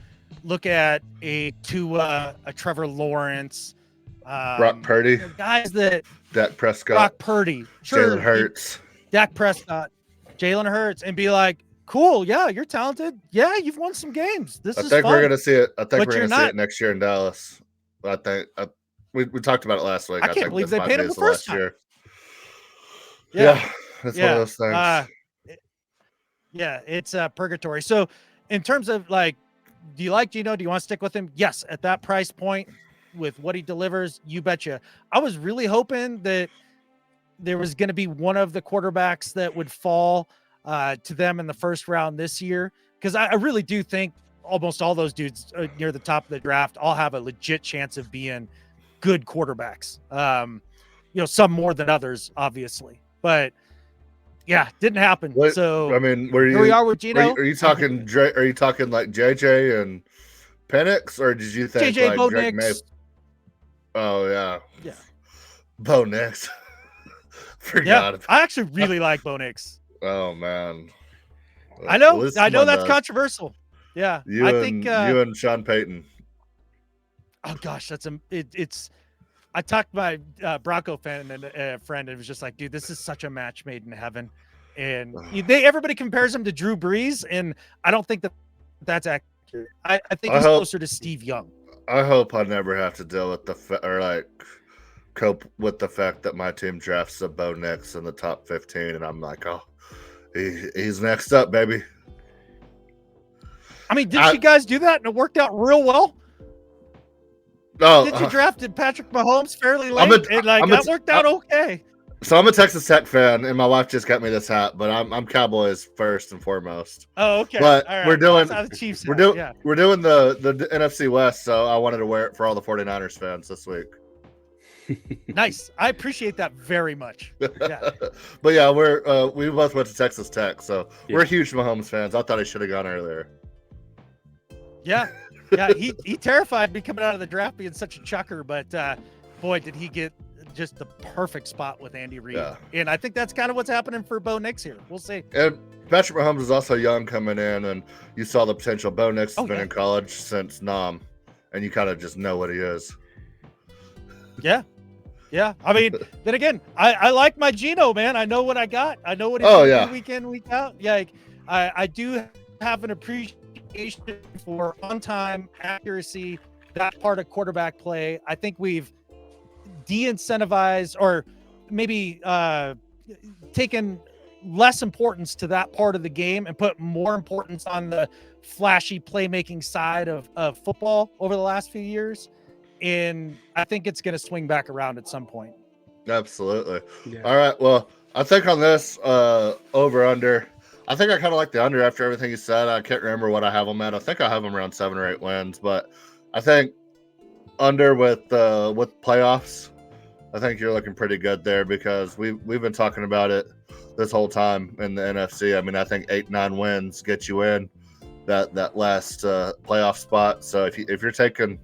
look at a Trevor Lawrence, Brock Purdy, guys that Dak Prescott, Brock Purdy, sure, Jalen Hurts, Dak Prescott, Jalen Hurts, and be like, cool, yeah, you're talented, yeah, you've won some games. I think fun. we're gonna see it. I think we're gonna see it next year in Dallas. I think we talked about it last week. I can't believe they paid him the first time. Year. Yeah, that's one of those things. It's purgatory. So, in terms of like, do you like Geno? Do you want to stick with him? Yes, at that price point, with what he delivers, you betcha. I was really hoping that there was going to be one of the quarterbacks that would fall to them in the first round this year, because I really do think almost all those dudes near the top of the draft all have a legit chance of being good quarterbacks. Some more than others, obviously, but yeah, didn't happen. So I mean, here we are with Geno. Are you talking like JJ and Penix, or did you think JJ like Bo Drake Nix? Oh yeah, Bo Nix. Forgot. Yeah, I actually really like Bo Nix. Oh man, I know that's controversial. Yeah, I think you and Sean Payton. Oh gosh, it's. I talked to my Bronco fan and friend, and it was just like, dude, this is such a match made in heaven. And everybody compares him to Drew Brees, and I don't think that's accurate. I think he's closer to Steve Young. I hope I never have to deal with cope with the fact that my team drafts a Bo Nix in the top 15, and I'm like, oh, he's next up, baby. I mean, didn't you guys do that, and it worked out real well? No, did you drafted Patrick Mahomes fairly late? That worked out okay. So I'm a Texas Tech fan, and my wife just got me this hat, but I'm Cowboys first and foremost. Oh, okay. But all right. we're doing the Chiefs. We're doing the NFC West, so I wanted to wear it for all the 49ers fans this week. Nice. I appreciate that very much. Yeah. But yeah, we both went to Texas Tech, so we're huge Mahomes fans. I thought he should have gone earlier. Yeah. Yeah, he terrified me coming out of the draft being such a chucker, but boy, did he get just the perfect spot with Andy Reid. Yeah. And I think that's kind of what's happening for Bo Nix here. We'll see. And Patrick Mahomes is also young coming in, and you saw the potential. Bo Nix has been in college since Nam, and you kind of just know what he is. Yeah. Yeah. I mean, then again, I like my Geno, man. I know what I got. I know what he's doing week in, week out. Yeah, I do have an appreciation for on-time accuracy, that part of quarterback play. I think we've de-incentivized or maybe taken less importance to that part of the game and put more importance on the flashy playmaking side of football over the last few years. And I think it's going to swing back around at some point. Absolutely. Yeah. All right. Well, I think on this over under, I think I kind of like the under after everything you said. I can't remember what I have them at. I think I have them around 7 or 8 wins, but I think under with playoffs, I think you're looking pretty good there because we've been talking about it this whole time in the NFC. I mean, I think 8-9 wins get you in that last playoff spot. So if you're taking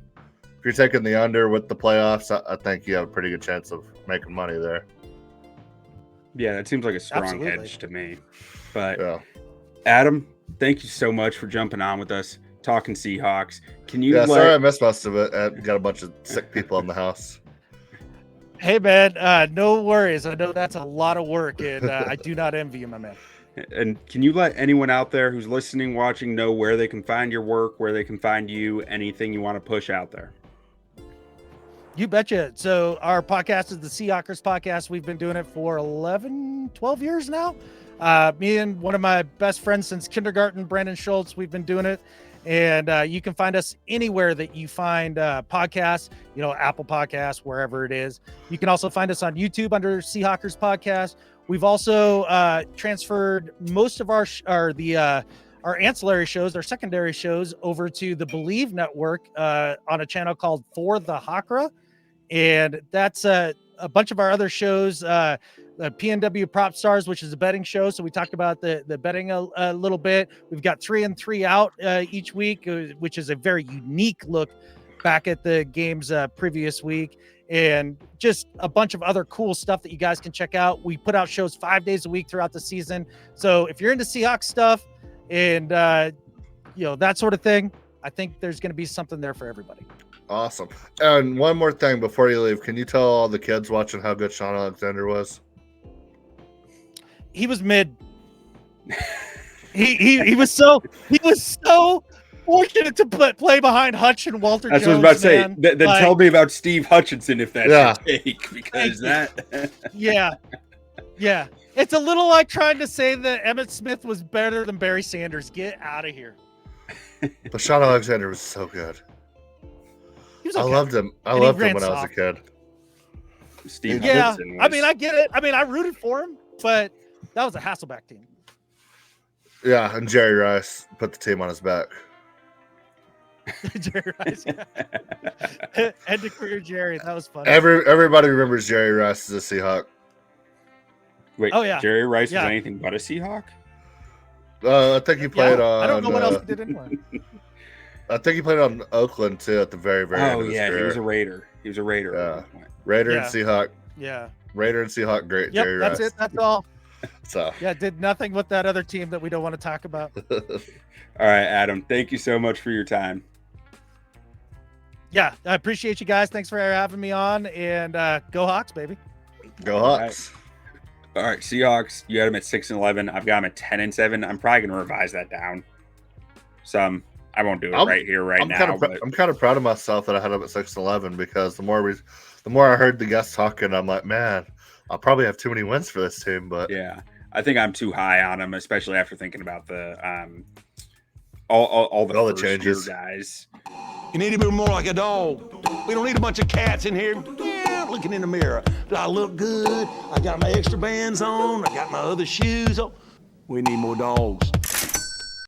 the under with the playoffs, I think you have a pretty good chance of making money there. Yeah, that seems like a strong hedge to me. But Adam, thank you so much for jumping on with us, talking Seahawks. Can you? Sorry I missed most of it. I got a bunch of sick people in the house. Hey man, no worries. I know that's a lot of work, and I do not envy you, my man. And can you let anyone out there who's listening, watching, know where they can find your work, where they can find you, anything you want to push out there? You betcha. So our podcast is the Seahawks podcast. We've been doing it for 12 years now. Me and one of my best friends since kindergarten, Brandon Schultz, we've been doing it. And you can find us anywhere that you find podcasts, Apple Podcasts, wherever it is. You can also find us on YouTube under Seahawks Podcast. We've also transferred most of our ancillary shows, our secondary shows, over to the Believe Network on a channel called For the Hakra. And that's a bunch of our other shows, the PNW Prop Stars, which is a betting show. So we talked about the betting a little bit. We've got 3 and 3 out each week, which is a very unique look back at the games previous week, and just a bunch of other cool stuff that you guys can check out. We put out shows 5 days a week throughout the season. So if you're into Seahawks stuff and that sort of thing, I think there's going to be something there for everybody. Awesome. And one more thing before you leave, can you tell all the kids watching how good Shaun Alexander was? He was mid. he was so fortunate to play behind Hutch and Walter Jones. That's what I was about to say. Then tell me about Steve Hutchinson if that's your take, because that. Yeah. It's a little like trying to say that Emmitt Smith was better than Barry Sanders. Get out of here. But Shaun Alexander was so good. He was okay. I loved him. I loved him when I was a kid. Steve Hutchinson was... I mean, I get it. I mean, I rooted for him, but that was a Hasselbeck team. Yeah, and Jerry Rice put the team on his back. Jerry Rice. End of career Jerry. That was funny. Everybody remembers Jerry Rice as a Seahawk. Wait, Jerry Rice was anything but a Seahawk? I think he played on... I don't know what else he did anyway. I think he played on Oakland, too, at the very, very end of his career. He was a Raider. Yeah. Raider and Seahawk. Yeah. Raider and Seahawk, great. Yep, Jerry that's Rice. it. That's all. So. Yeah, did nothing with that other team that we don't want to talk about. All right, Adam, thank you so much for your time. Yeah, I appreciate you guys. Thanks for having me on, and go Hawks, baby. Go Hawks. Right. All right, Seahawks. You had them at 6-11. I've got them at 10-7. I'm probably gonna revise that down some. I won't do it right here, right now. I'm kind of proud of myself that I had them at 6-11 because the more I heard the guests talking, I'm like, man, I'll probably have too many wins for this team. But yeah, I think I'm too high on them, especially after thinking about the all the changes, guys. You need to be more like a dog. We don't need a bunch of cats in here. Yeah, looking in the mirror. Do I look good? I got my extra bands on. I got my other shoes on. We need more dogs.